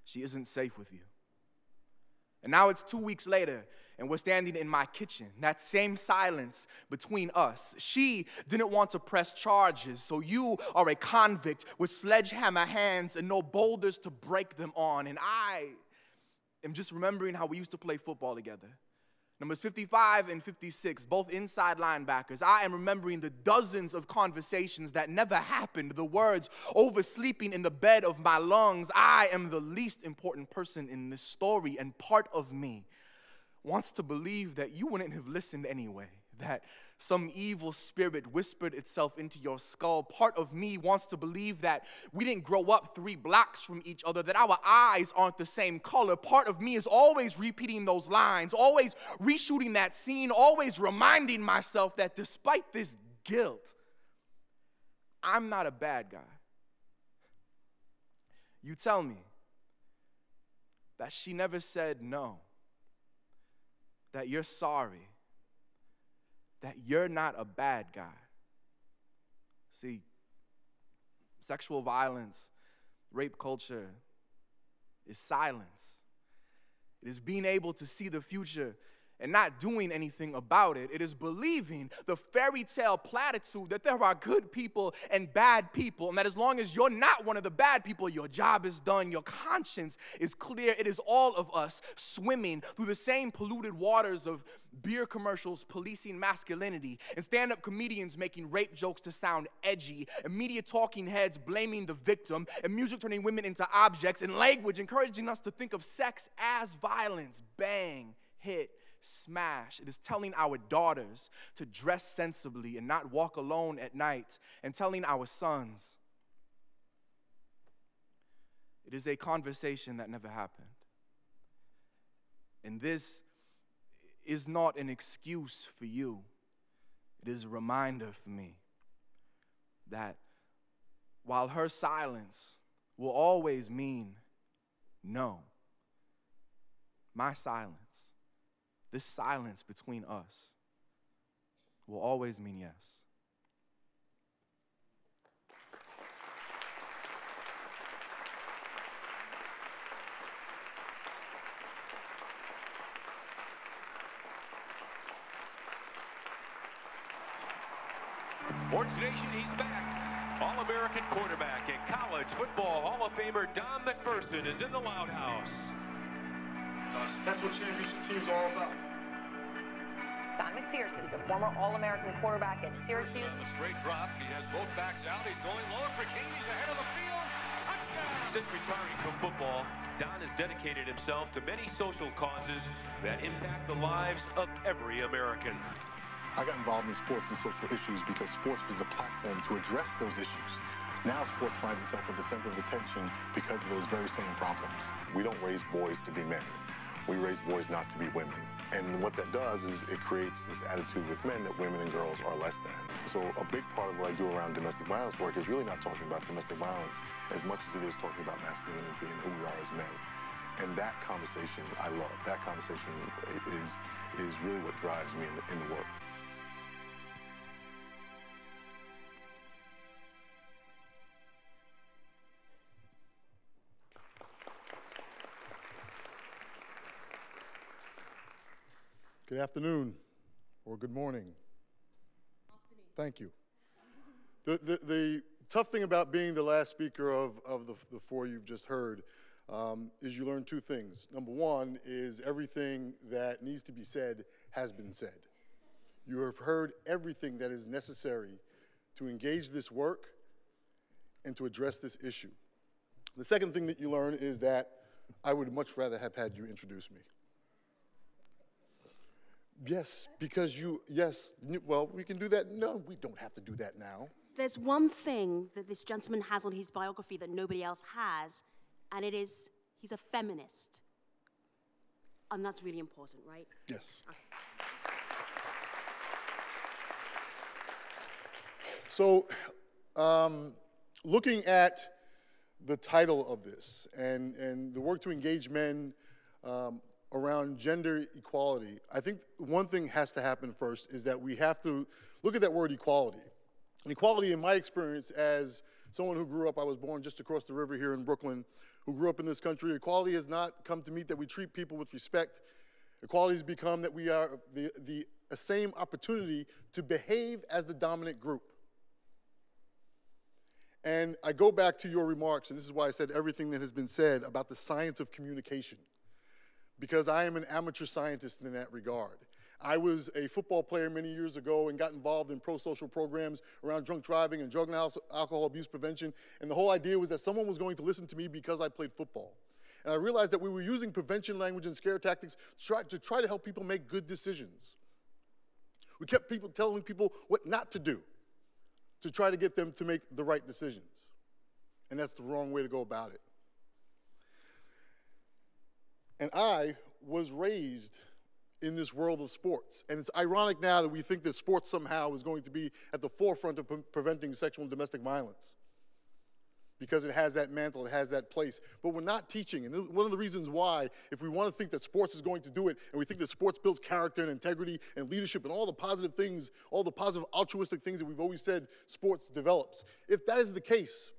[SPEAKER 5] She isn't safe with you. And now it's 2 weeks later, and we're standing in my kitchen. That same silence between us. She didn't want to press charges, so you are a convict with sledgehammer hands and no boulders to break them on. And I am just remembering how we used to play football together. Numbers 55 and 56, both inside linebackers. I am remembering the dozens of conversations that never happened, the words oversleeping in the bed of my lungs. I am the least important person in this story, and part of me wants to believe that you wouldn't have listened anyway, that some evil spirit whispered itself into your skull. Part of me wants to believe that we didn't grow up 3 blocks from each other, that our eyes aren't the same color. Part of me is always repeating those lines, always reshooting that scene, always reminding myself that despite this guilt, I'm not a bad guy. You tell me that she never said no, that you're sorry, that you're not a bad guy. See, sexual violence, rape culture is silence. It is being able to see the future and not doing anything about it. It is believing the fairy tale platitude that there are good people and bad people, and that as long as you're not one of the bad people, your job is done, your conscience is clear. It is all of us swimming through the same polluted waters of beer commercials policing masculinity, and stand-up comedians making rape jokes to sound edgy, and media talking heads blaming the victim, and music turning women into objects, and language encouraging us to think of sex as violence. Bang, hit, smash. It is telling our daughters to dress sensibly and not walk alone at night, and telling our sons it is a conversation that never happened. And this is not an excuse for you. It is a reminder for me that while her silence will always mean no, my silence, this silence between us, will always mean yes.
[SPEAKER 6] Sports Nation, he's back. All-American quarterback and college football Hall of Famer Don McPherson is in the Loud House.
[SPEAKER 4] That's what championship teams are all about.
[SPEAKER 7] Don McPherson is a former All-American quarterback at Syracuse.
[SPEAKER 6] A straight drop. He has both backs out. He's going low for King. He's ahead of the field. Touchdown! Since retiring from football, Don has dedicated himself to many social causes that impact the lives of every American.
[SPEAKER 4] I got involved in sports and social issues because sports was the platform to address those issues. Now sports finds itself at the center of attention because of those very same problems. We don't raise boys to be men. We raise boys not to be women. And what that does is it creates this attitude with men that women and girls are less than. So a big part of what I do around domestic violence work is really not talking about domestic violence as much as it is talking about masculinity and who we are as men. And that conversation I love. That conversation is really what drives me in the work.
[SPEAKER 23] Good afternoon, or good morning. Thank you. The tough thing about being the last speaker of the 4 you've just heard is you learn 2 things. Number 1 is everything that needs to be said has been said. You have heard everything that is necessary to engage this work and to address this issue. The second thing that you learn is that I would much rather have had you introduce me. Yes, because well, we can do that. No, we don't have to do that now.
[SPEAKER 3] There's one thing that this gentleman has on his biography that nobody else has, and it is he's a feminist. And that's really important, right?
[SPEAKER 23] Yes. Okay. So, looking at the title of this and the work to engage men around gender equality, I think one thing has to happen first is that we have to look at that word equality. And equality, in my experience as someone who grew up, I was born just across the river here in Brooklyn, who grew up in this country, equality has not come to mean that we treat people with respect. Equality has become that we are the same opportunity to behave as the dominant group. And I go back to your remarks, and this is why I said everything that has been said about the science of communication, because I am an amateur scientist in that regard. I was a football player many years ago and got involved in pro-social programs around drunk driving and drug and alcohol abuse prevention, and the whole idea was that someone was going to listen to me because I played football. And I realized that we were using prevention language and scare tactics to try to help people make good decisions. We kept telling people what not to do to try to get them to make the right decisions. And that's the wrong way to go about it. And I was raised in this world of sports. And it's ironic now that we think that sports somehow is going to be at the forefront of preventing sexual and domestic violence, because it has that mantle, it has that place. But we're not teaching. And one of the reasons why, if we want to think that sports is going to do it, and we think that sports builds character and integrity and leadership and all the positive things, all the positive altruistic things that we've always said sports develops, if that is the case,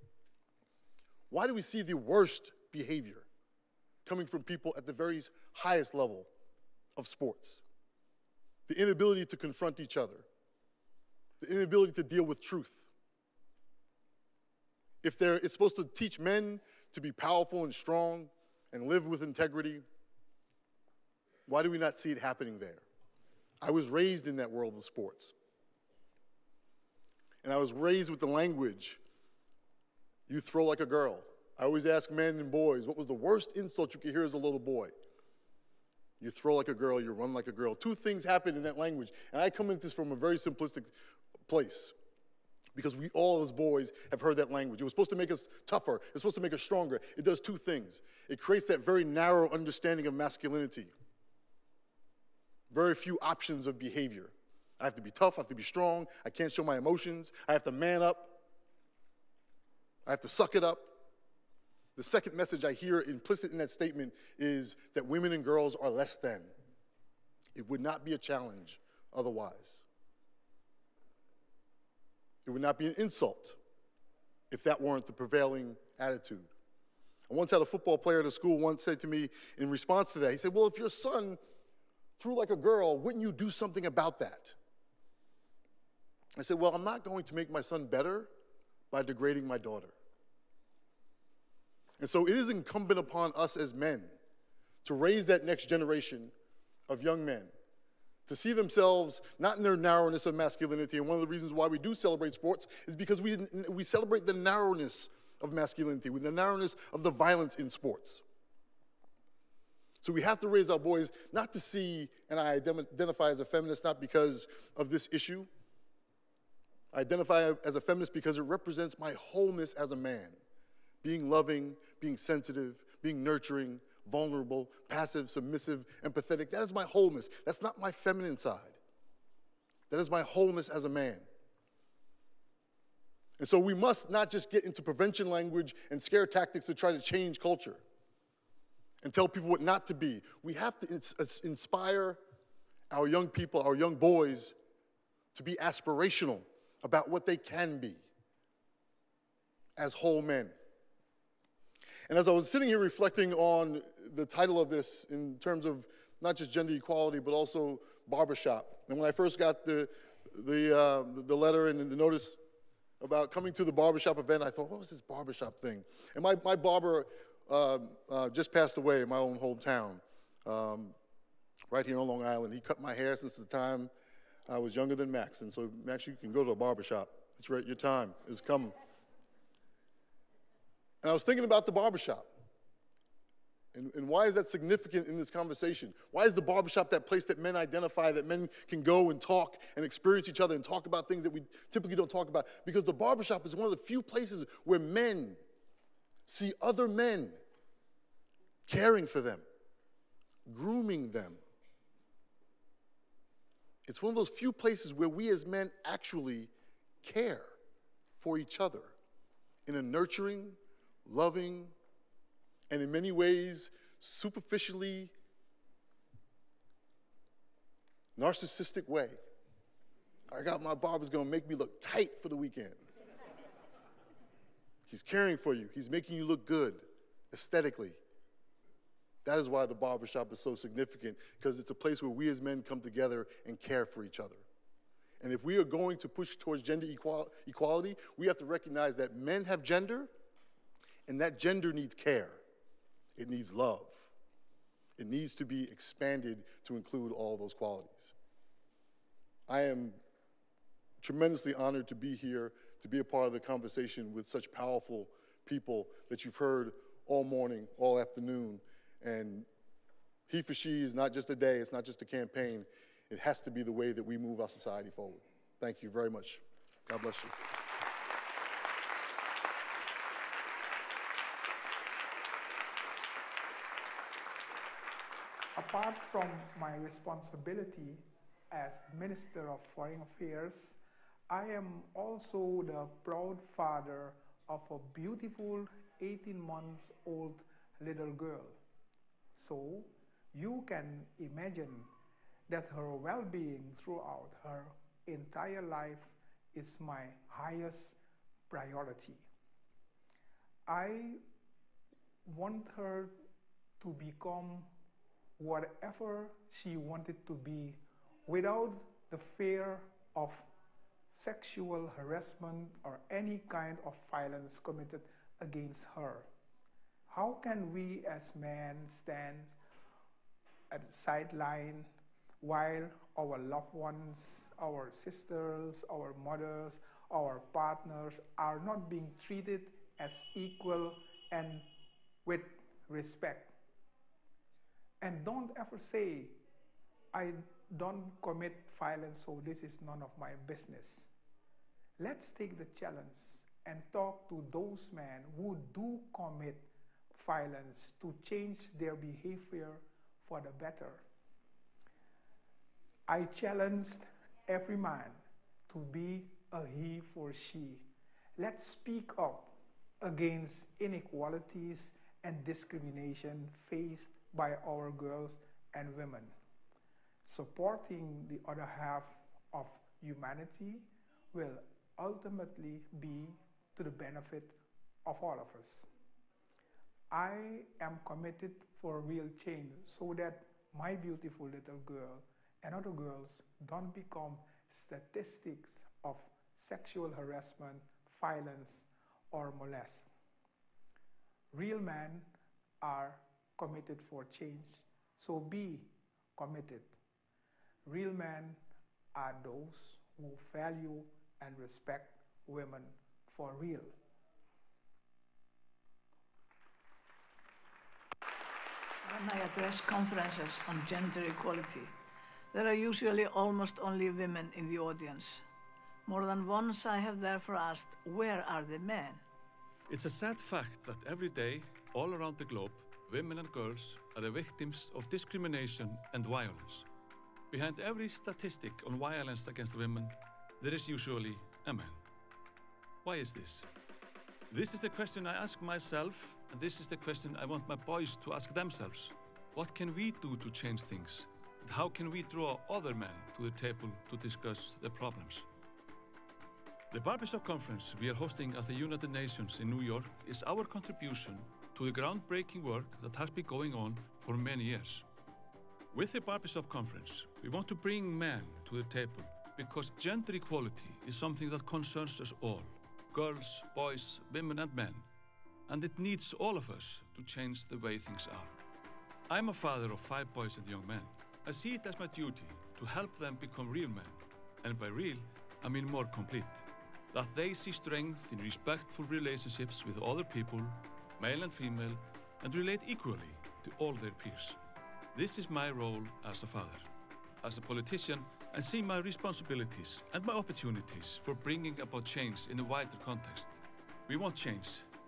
[SPEAKER 23] why do we see the worst behavior coming from people at the very highest level of sports? The inability to confront each other, the inability to deal with truth. If it's supposed to teach men to be powerful and strong and live with integrity, why do we not see it happening there? I was raised in that world of sports. And I was raised with the language, you throw like a girl. I always ask men and boys, what was the worst insult you could hear as a little boy? You throw like a girl, you run like a girl. Two things happen in that language. And I come into this from a very simplistic place, because we all as boys have heard that language. It was supposed to make us tougher. It's supposed to make us stronger. It does two things. It creates that very narrow understanding of masculinity. Very few options of behavior. I have to be tough, I have to be strong, I can't show my emotions, I have to man up, I have to suck it up. The second message I hear implicit in that statement is that women and girls are less than. It would not be a challenge otherwise. It would not be an insult if that weren't the prevailing attitude. I once had a football player at a school once said to me in response to that, he said, well, if your son threw like a girl, wouldn't you do something about that? I said, well, I'm not going to make my son better by degrading my daughter. And so it is incumbent upon us as men to raise that next generation of young men, to see themselves not in their narrowness of masculinity. And one of the reasons why we do celebrate sports is because we celebrate the narrowness of masculinity, with the narrowness of the violence in sports. So we have to raise our boys not to see, and I identify as a feminist not because of this issue. I identify as a feminist because it represents my wholeness as a man. Being loving, being sensitive, being nurturing, vulnerable, passive, submissive, empathetic. That is my wholeness. That's not my feminine side. That is my wholeness as a man. And so we must not just get into prevention language and scare tactics to try to change culture and tell people what not to be. We have to inspire our young people, our young boys, to be aspirational about what they can be as whole men. And as I was sitting here reflecting on the title of this in terms of not just gender equality, but also barbershop, and when I first got the letter and the notice about coming to the barbershop event, I thought, what was this barbershop thing? And my barber just passed away in my own hometown, right here on Long Island. He cut my hair since the time I was younger than Max. And so, Max, you can go to a barbershop. It's right, your time is coming. And I was thinking about the barbershop. And why is that significant in this conversation? Why is the barbershop that place that men identify, that men can go and talk and experience each other and talk about things that we typically don't talk about? Because the barbershop is one of the few places where men see other men caring for them, grooming them. It's one of those few places where we as men actually care for each other in a nurturing, loving, and in many ways, superficially narcissistic way. I got my barber's gonna make me look tight for the weekend. He's caring for you. He's making you look good aesthetically. That is why the barbershop is so significant, because it's a place where we as men come together and care for each other. And if we are going to push towards gender equality, we have to recognize that men have gender, and that gender needs care. It needs love. It needs to be expanded to include all those qualities. I am tremendously honored to be here, to be a part of the conversation with such powerful people that you've heard all morning, all afternoon. And he for she is not just a day, it's not just a campaign, It has to be the way that we move our society forward. Thank you very much. God bless you.
[SPEAKER 9] Apart from my responsibility as Minister of Foreign Affairs, I am also the proud father of a beautiful 18-month-old little girl. So you can imagine that her well-being throughout her entire life is my highest priority. I want her to become whatever she wanted to be without the fear of sexual harassment or any kind of violence committed against her. How can we as men stand at the sideline while our loved ones, our sisters, our mothers, our partners are not being treated as equal and with respect? And don't ever say, I don't commit violence, so this is none of my business. Let's take the challenge and talk to those men who do commit violence to change their behavior for the better. I challenged every man to be a he for she. Let's speak up against inequalities and discrimination faced by our girls and women. Supporting the other half of humanity will ultimately be to the benefit of all of us. I am committed for real change so that my beautiful little girl and other girls don't become statistics of sexual harassment, violence, or molest. Real men are committed for change, so be committed. Real men are those who value and respect women for real.
[SPEAKER 13] When I address conferences on gender equality, there are usually almost only women in the audience. More than once I have therefore asked, where are the men?
[SPEAKER 10] It's a sad fact that every day, all around the globe, women and girls are the victims of discrimination and violence. Behind every statistic on violence against women, there is usually a man. Why is this? This is the question I ask myself, and this is the question I want my boys to ask themselves. What can we do to change things? And how can we draw other men to the table to discuss the problems? The Barbershop Conference we are hosting at the United Nations in New York is our contribution to the groundbreaking work that has been going on for many years. With the Barbershop Conference, we want to bring men to the table because gender equality is something that concerns us all, girls, boys, women and men, and it needs all of us to change the way things are. I'm a father of 5 boys and young men. I see it as my duty to help them become real men, and by real, I mean more complete. That they see strength in respectful relationships with other people, male and female, and relate equally to all their peers. This is my role as a father. As a politician, I see my responsibilities and my opportunities for bringing about change in a wider context. We want change.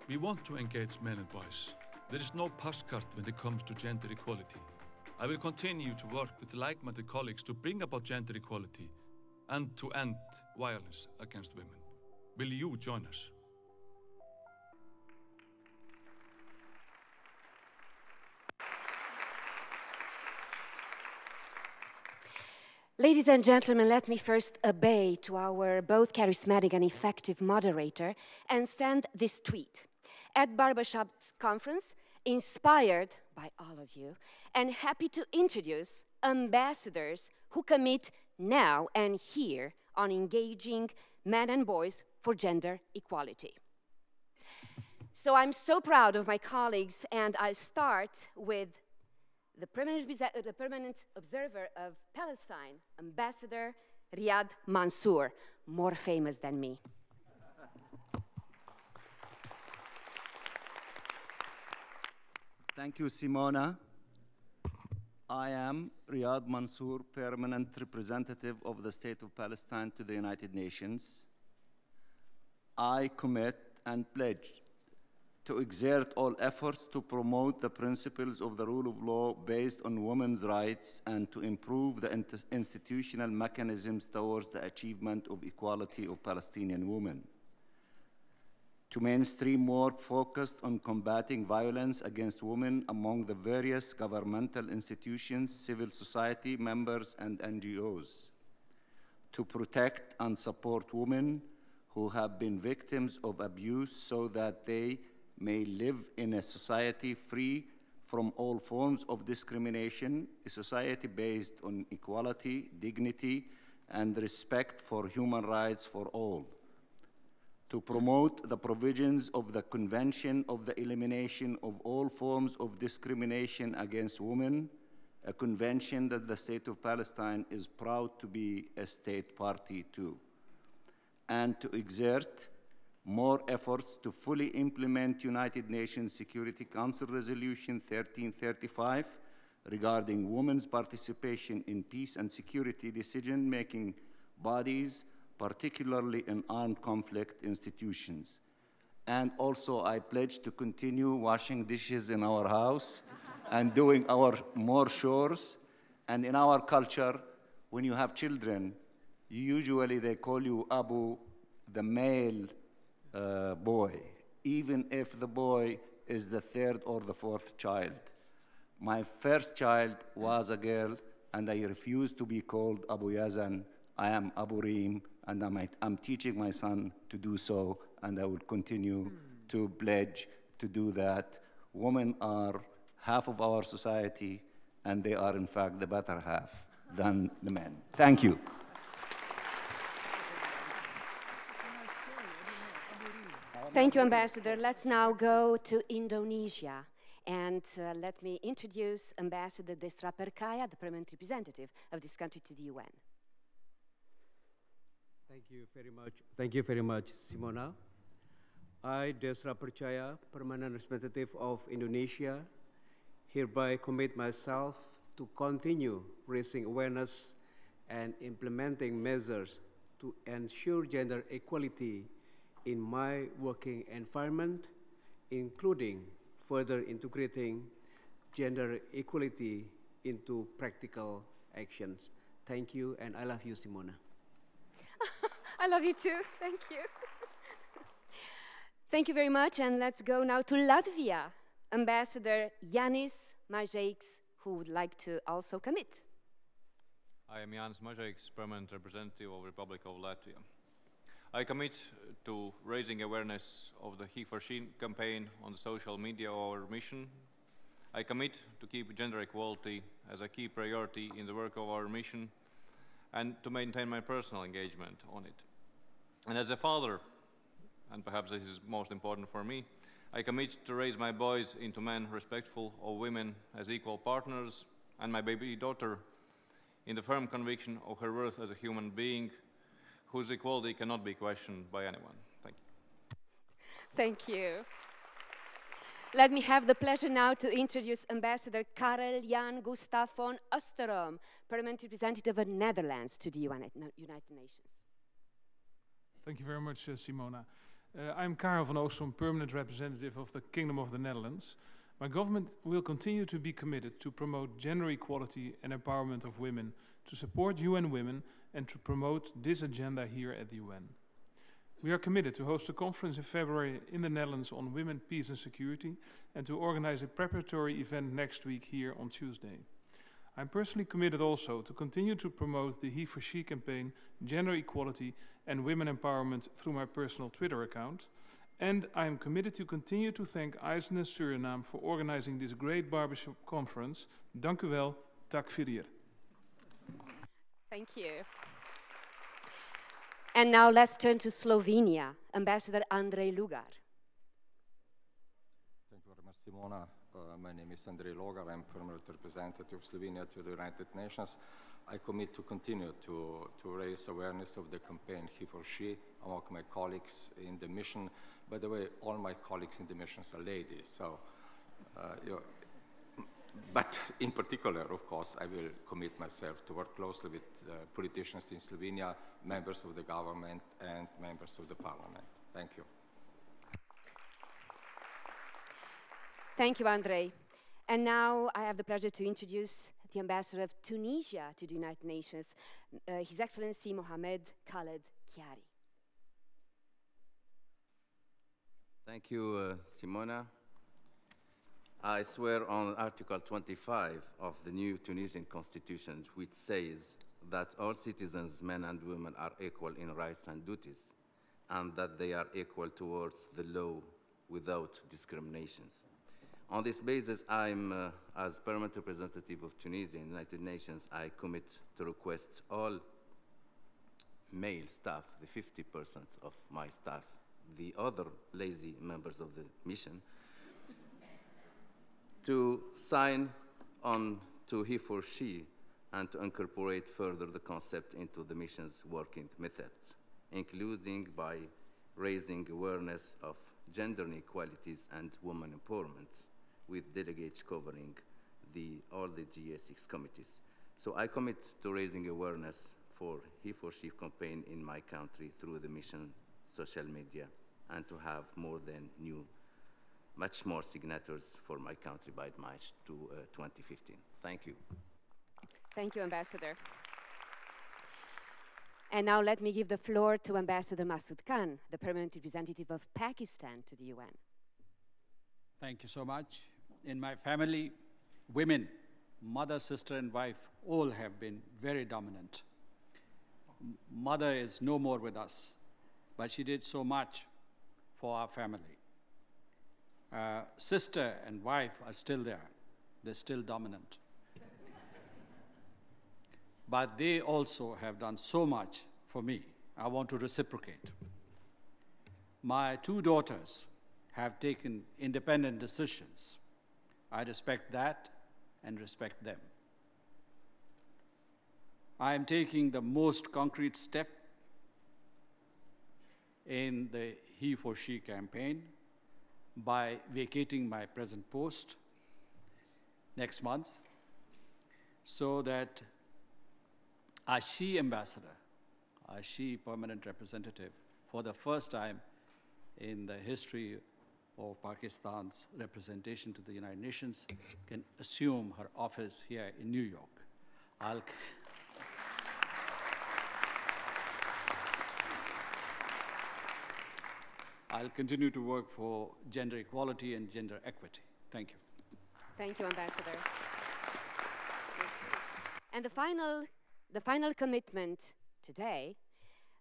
[SPEAKER 10] We want to engage men and boys. There is no postcard when it comes to gender equality. I will continue to work with like-minded colleagues to bring about gender equality and to end violence against women. Will you join us?
[SPEAKER 11] Ladies and gentlemen, let me first obey to our both charismatic and effective moderator and send this tweet. At Barbershop Conference, inspired by all of you, and happy to introduce ambassadors who commit now and here on engaging men and boys for gender equality. So I'm so proud of my colleagues, and I'll start with the permanent observer of Palestine, Ambassador Riyad Mansour, more famous than me.
[SPEAKER 24] Thank you, Simona.
[SPEAKER 12] I am Riyad Mansour, Permanent Representative of the State of Palestine to the United Nations. I commit and pledge to exert all efforts to promote the principles of the rule of law based on women's rights and to improve the institutional mechanisms towards the achievement of equality of Palestinian women. To mainstream work focused on combating violence against women among the various governmental institutions, civil society members, and NGOs. To protect and support women who have been victims of abuse so that they may live in a society free from all forms of discrimination, a society based on equality, dignity, and respect for human rights for all. To promote the provisions of the Convention of the Elimination of All Forms of Discrimination Against Women, a convention that the State of Palestine is proud to be a state party to, and to exert more efforts to fully implement United Nations Security Council Resolution 1335 regarding women's participation in peace and security decision-making bodies, particularly in armed conflict institutions. And also, I pledge to continue washing dishes in our house and doing our more chores. And in our culture, when you have children, usually they call you Abu, the male boy, even if the boy is the third or the fourth child. My first child was a girl, and I refused to be called Abu Yazan. I am Abu Reem, and I'm teaching my son to do so, and I will continue to pledge to do that. Women are half of our society, and they are, in fact, the better half than the men. Thank you.
[SPEAKER 11] Thank you, Ambassador. Let's now go to Indonesia. And let me introduce Ambassador Desra Percaya, the permanent representative of this country to the UN.
[SPEAKER 14] Thank you very much. Thank you very much, Simona. I, Desra Percaya, permanent representative of Indonesia, hereby commit myself to continue raising awareness and implementing measures to ensure gender equality in my working environment, including further integrating gender equality into practical actions. Thank you, and I love you, Simona.
[SPEAKER 11] I love you too. Thank you. Thank you very much, and let's go now to Latvia. Ambassador Jānis Mažeiks, who would like to also commit.
[SPEAKER 15] I am Jānis Mažeiks, permanent representative of Republic of Latvia. I commit to raising awareness of the He for She campaign on the social media of our mission. I commit to keep gender equality as a key priority in the work of our mission and to maintain my personal engagement on it. And as a father, and perhaps this is most important for me, I commit to raise my boys into men respectful of women as equal partners, and my baby daughter in the firm conviction of her worth as a human being whose equality cannot be questioned by anyone. Thank you.
[SPEAKER 11] Thank you. Let me have the pleasure now to introduce Ambassador Karel Jan Gustav von Oosterom, permanent representative of the Netherlands to the United Nations.
[SPEAKER 24] Thank you very much, Simona. I'm Karel van Oosterom, permanent representative of the Kingdom of the Netherlands. My government will continue to be committed to promote gender equality and empowerment of women, to support UN Women, and to promote this agenda here at the UN. We are committed to host a conference in February in the Netherlands on women, peace and security, and to organize a preparatory event next week here on Tuesday. I'm personally committed also to continue to promote the He for She campaign, gender equality and women empowerment through my personal Twitter account. And I am committed to continue to thank Iceland and Suriname for organizing this great barbershop conference. Dank u wel, tak vir hier.
[SPEAKER 11] Thank you. And now let's turn to Slovenia. Ambassador Andrej Lugar.
[SPEAKER 25] Thank you very much, Simona. My name is Andrej Logar. I'm permanent representative of Slovenia to the United Nations. I commit to continue to raise awareness of the campaign He for She among my colleagues in the mission. By the way, all my colleagues in the missions are ladies, so But in particular, of course, I will commit myself to work closely with politicians in Slovenia, members of the government, and members of the parliament. Thank you.
[SPEAKER 11] Thank you, Andrei. And now I have the pleasure to introduce the ambassador of Tunisia to the United Nations, His Excellency Mohamed Khaled Kiari.
[SPEAKER 8] Thank you, Simona. I swear on Article 25 of the new Tunisian constitution, which says that all citizens, men and women, are equal in rights and duties, and that they are equal towards the law without discriminations. On this basis, as permanent representative of Tunisia in the United Nations, I commit to request all male staff, the 50% of my staff, the other lazy members of the mission, to sign on to he for she and to incorporate further the concept into the mission's working methods, including by raising awareness of gender inequalities and women empowerment, with delegates covering all the GA6 committees. So I commit to raising awareness for he for she campaign in my country through the mission social media, and to have much more signatures for my country by March 2015. Thank you.
[SPEAKER 11] Thank you, Ambassador. And now let me give the floor to Ambassador Masood Khan, the permanent representative of Pakistan to the UN.
[SPEAKER 16] Thank you so much. In my family, women, mother, sister, and wife, all have been very dominant. Mother is no more with us, but she did so much for our family. Sister and wife are still there. They're still dominant. But they also have done so much for me. I want to reciprocate. My two daughters have taken independent decisions. I respect that and respect them. I am taking the most concrete step in the He for She campaign by vacating my present post next month, so that as She ambassador, as She permanent representative, for the first time in the history of Pakistan's representation to the United Nations, can assume her office here in New York. I'll continue to work for gender equality and gender equity. Thank you.
[SPEAKER 11] Thank you, Ambassador. And the final commitment today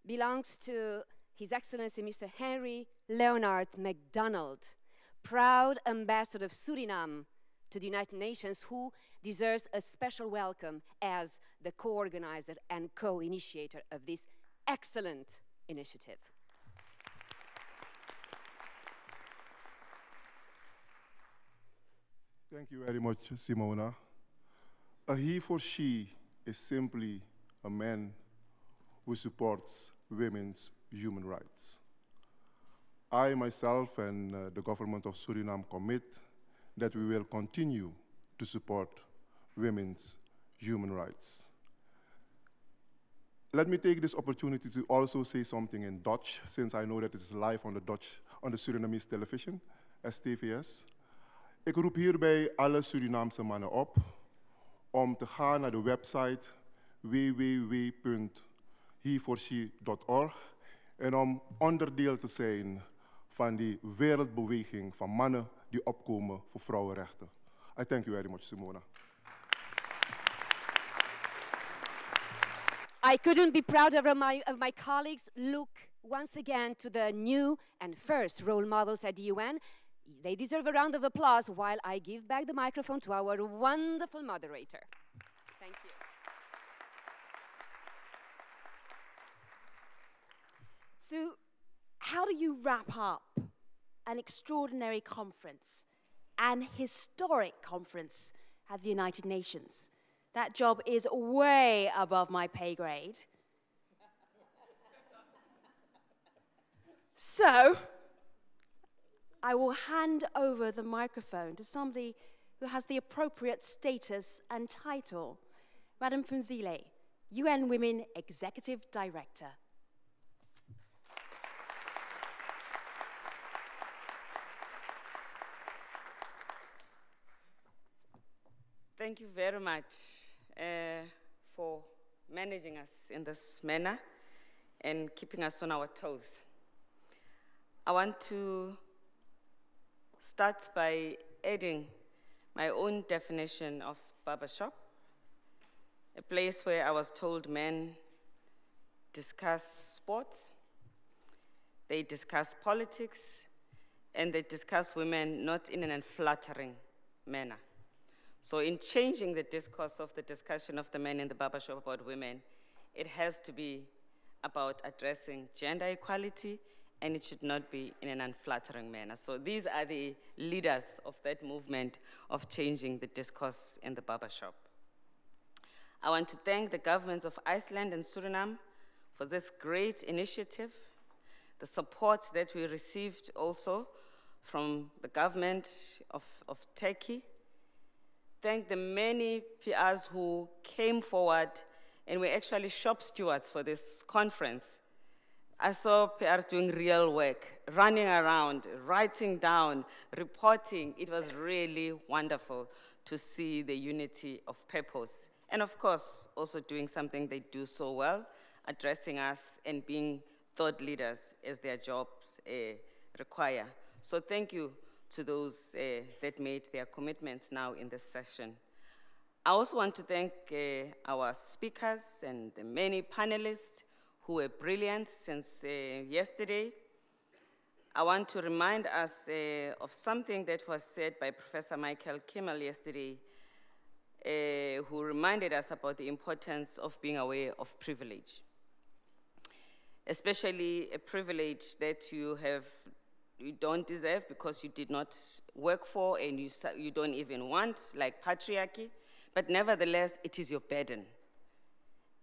[SPEAKER 11] belongs to His Excellency Mr. Henry Leonard MacDonald, proud ambassador of Suriname to the United Nations, who deserves a special welcome as the co-organizer and co-initiator of this excellent initiative.
[SPEAKER 17] Thank you very much, Simona. A he for she is simply a man who supports women's human rights. I myself and the government of Suriname commit that we will continue to support women's human rights. Let me take this opportunity to also say something in Dutch, since I know that it is live on the Surinamese television, STVS. Ik roep hierbij alle Surinaamse mannen op om te gaan naar de website www.heforshe.org en om onderdeel te zijn van die wereldbeweging van mannen die opkomen voor vrouwenrechten. I thank you very much, Simona.
[SPEAKER 11] I couldn't be prouder of my colleagues. Look once again to the new and first role models at the UN. They deserve a round of applause while I give back the microphone to our wonderful moderator. Thank you.
[SPEAKER 3] So, how do you wrap up an extraordinary conference, an historic conference at the United Nations? That job is way above my pay grade. So, I will hand over the microphone to somebody who has the appropriate status and title. Madam Phumzile, UN Women Executive Director.
[SPEAKER 1] Thank you very much for managing us in this manner and keeping us on our toes. I want to start by adding my own definition of barbershop, a place where I was told men discuss sports, they discuss politics, and they discuss women not in an unflattering manner. So in changing the discourse of the discussion of the men in the barbershop about women, it has to be about addressing gender equality, and it should not be in an unflattering manner. So these are the leaders of that movement of changing the discourse in the barbershop. I want to thank the governments of Iceland and Suriname for this great initiative, the support that we received also from the government of Turkey. Thank the many PRs who came forward and were actually shop stewards for this conference. I saw PRs doing real work, running around, writing down, reporting. It was really wonderful to see the unity of purpose. And of course, also doing something they do so well, addressing us and being thought leaders as their jobs require. So thank you to those that made their commitments now in this session. I also want to thank our speakers and the many panelists who were brilliant since yesterday. I want to remind us of something that was said by Professor Michael Kimmel yesterday, who reminded us about the importance of being aware of privilege, especially a privilege that you don't deserve because you did not work for and you don't even want, like patriarchy, but nevertheless, it is your burden.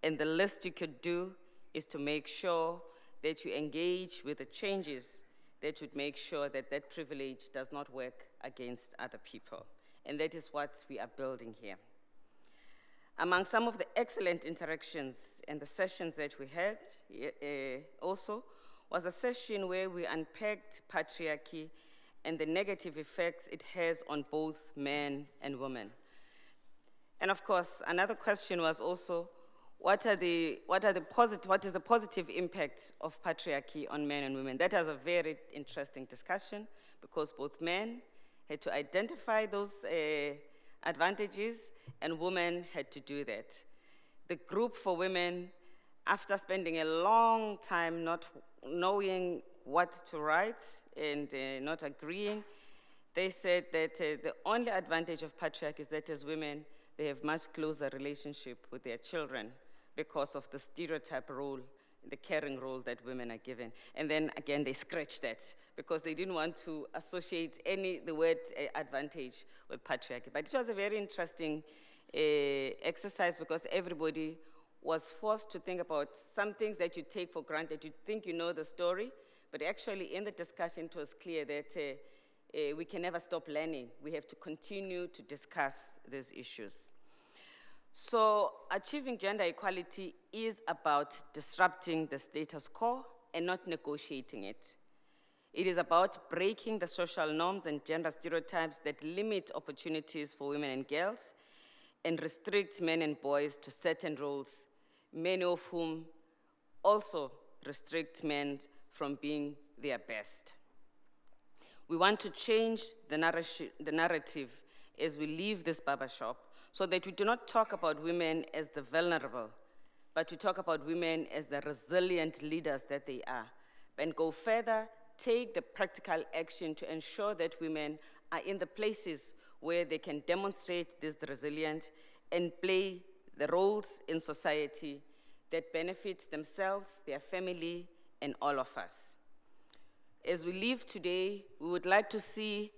[SPEAKER 1] And the least you could do is to make sure that you engage with the changes that would make sure that that privilege does not work against other people. And that is what we are building here. Among some of the excellent interactions and the sessions that we had also was a session where we unpacked patriarchy and the negative effects it has on both men and women. And of course, another question was also, what is the positive impact of patriarchy on men and women? That was a very interesting discussion because both men had to identify those advantages and women had to do that. The group for women, after spending a long time not knowing what to write and not agreeing, they said that the only advantage of patriarchy is that as women, they have much closer relationship with their children because of the stereotype role, the caring role that women are given. And then again, they scratched that because they didn't want to associate the word advantage with patriarchy. But it was a very interesting exercise because everybody was forced to think about some things that you take for granted. You think you know the story, but actually in the discussion it was clear that we can never stop learning. We have to continue to discuss these issues. So achieving gender equality is about disrupting the status quo and not negotiating it. It is about breaking the social norms and gender stereotypes that limit opportunities for women and girls and restrict men and boys to certain roles, many of whom also restrict men from being their best. We want to change the narrative as we leave this barbershop so that we do not talk about women as the vulnerable, but we talk about women as the resilient leaders that they are, and go further, take the practical action to ensure that women are in the places where they can demonstrate this resilience and play the roles in society that benefit themselves, their family, and all of us. As we leave today, we would like to see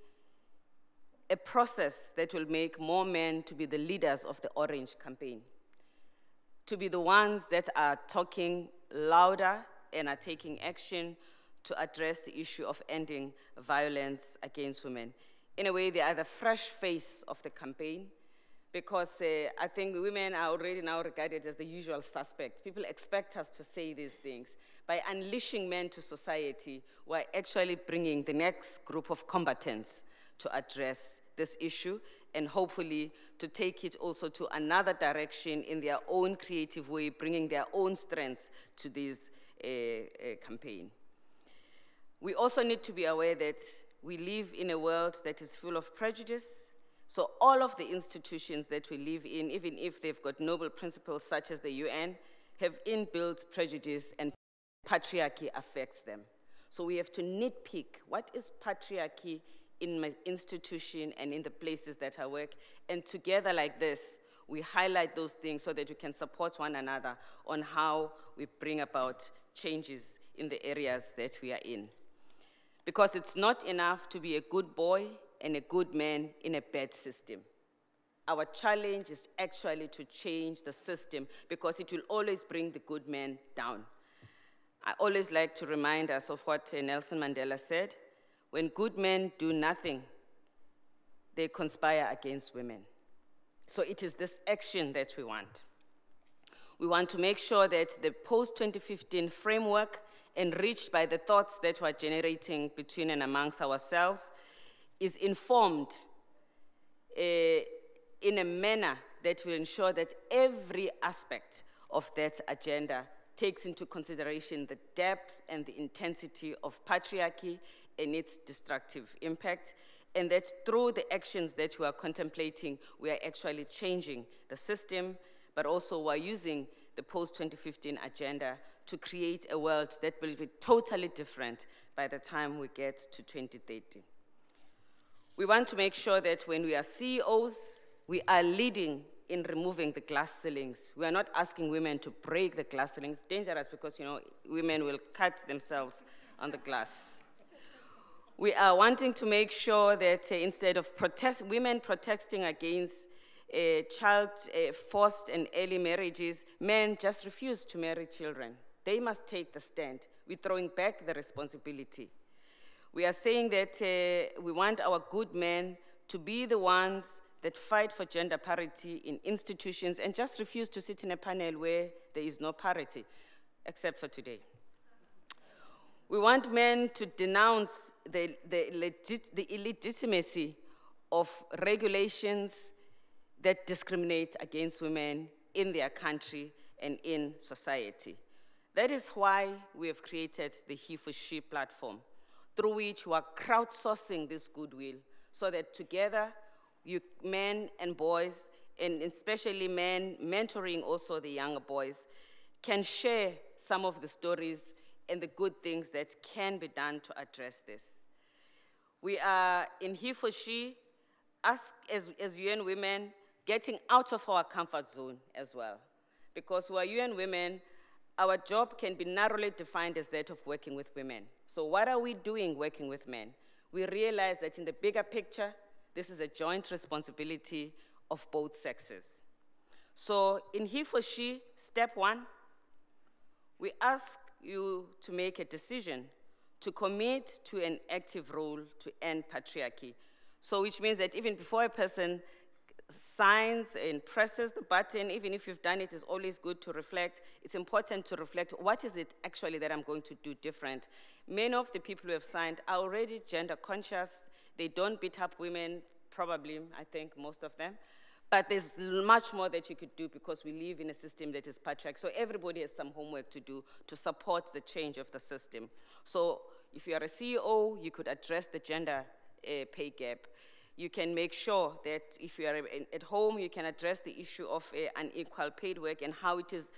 [SPEAKER 1] a process that will make more men to be the leaders of the Orange campaign, to be the ones that are talking louder and are taking action to address the issue of ending violence against women. In a way, they are the fresh face of the campaign, because I think women are already now regarded as the usual suspects. People expect us to say these things. By unleashing men to society, we're actually bringing the next group of combatants to address this issue, and hopefully to take it also to another direction in their own creative way, bringing their own strengths to this campaign. We also need to be aware that we live in a world that is full of prejudice. So all of the institutions that we live in, even if they've got noble principles such as the UN, have inbuilt prejudice, and patriarchy affects them. So we have to nitpick what is patriarchy in my institution and in the places that I work, and together like this, we highlight those things so that we can support one another on how we bring about changes in the areas that we are in. Because it's not enough to be a good boy and a good man in a bad system. Our challenge is actually to change the system, because it will always bring the good man down. I always like to remind us of what Nelson Mandela said: when good men do nothing, they conspire against women. So it is this action that we want. We want to make sure that the post-2015 framework, enriched by the thoughts that we're generating between and amongst ourselves, is informed in a manner that will ensure that every aspect of that agenda takes into consideration the depth and the intensity of patriarchy and its destructive impact, and that through the actions that we are contemplating, we are actually changing the system, but also we're using the post-2015 agenda to create a world that will be totally different by the time we get to 2030. We want to make sure that when we are CEOs, we are leading in removing the glass ceilings. We are not asking women to break the glass ceilings. It's dangerous, because women will cut themselves on the glass. We are wanting to make sure that instead of women protesting against forced and early marriages, men just refuse to marry children. They must take the stand. We're throwing back the responsibility. We are saying that we want our good men to be the ones that fight for gender parity in institutions and just refuse to sit in a panel where there is no parity, except for today. We want men to denounce the illegitimacy of regulations that discriminate against women in their country and in society. That is why we have created the He for She platform, through which we are crowdsourcing this goodwill, so that together, you men and boys, and especially men mentoring also the younger boys, can share some of the stories and the good things that can be done to address this. We are in He for She, us as UN women, getting out of our comfort zone as well. Because we are UN women, our job can be narrowly defined as that of working with women. So what are we doing working with men? We realize that in the bigger picture, this is a joint responsibility of both sexes. So in He for She, step 1, we ask you to make a decision to commit to an active role to end patriarchy. So which means that even before a person signs and presses the button, even if you've done it, it's always good to reflect. It's important to reflect, what is it actually that I'm going to do different? Many of the people who have signed are already gender conscious. They don't beat up women, probably, I think, most of them. But there's much more that you could do, because we live in a system that is patriarchal. So everybody has some homework to do to support the change of the system. So if you are a CEO, you could address the gender pay gap. You can make sure that if you are at home, you can address the issue of unequal paid work and how it is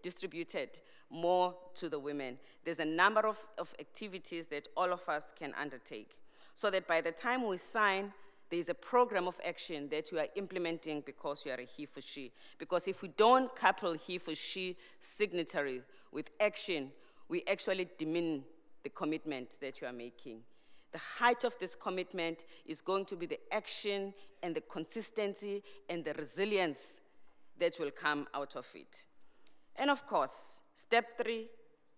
[SPEAKER 1] distributed more to the women. There's a number of activities that all of us can undertake, so that by the time we sign, there's a program of action that you are implementing because you are a He for She. Because if we don't couple He for She signatory with action, we actually diminish the commitment that you are making. The height of this commitment is going to be the action and the consistency and the resilience that will come out of it. And of course, step 3,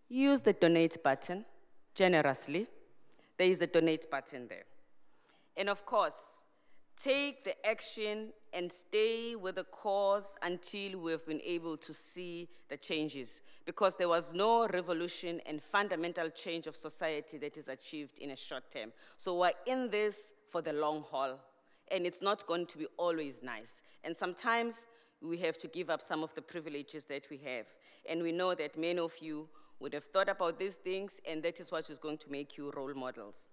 [SPEAKER 1] use the donate button generously. There is a donate button there. And of course, take the action and stay with the cause until we've been able to see the changes, because there was no revolution and fundamental change of society that is achieved in a short term. So we're in this for the long haul, and it's not going to be always nice. And sometimes we have to give up some of the privileges that we have. And we know that many of you would have thought about these things, and that is what is going to make you role models.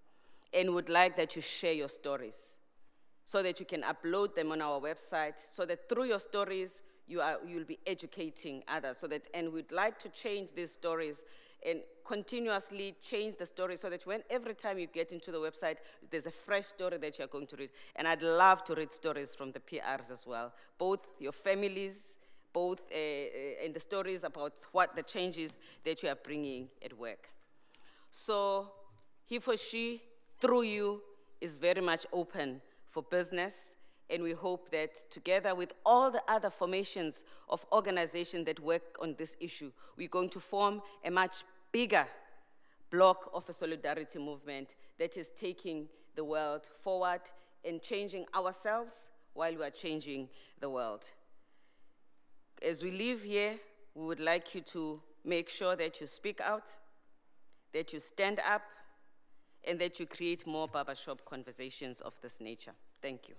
[SPEAKER 1] And would like that you share your stories so that you can upload them on our website, so that through your stories, you'll be educating others. And we'd like to change these stories and continuously change the story so that every time you get into the website, there's a fresh story that you're going to read. And I'd love to read stories from the PRs as well, both your families, and the stories about what the changes that you are bringing at work. So he for she, through you, is very much open for business, and we hope that together with all the other formations of organizations that work on this issue, we're going to form a much bigger block of a solidarity movement that is taking the world forward and changing ourselves while we are changing the world. As we leave here, we would like you to make sure that you speak out, that you stand up, and that you create more barbershop conversations of this nature. Thank you.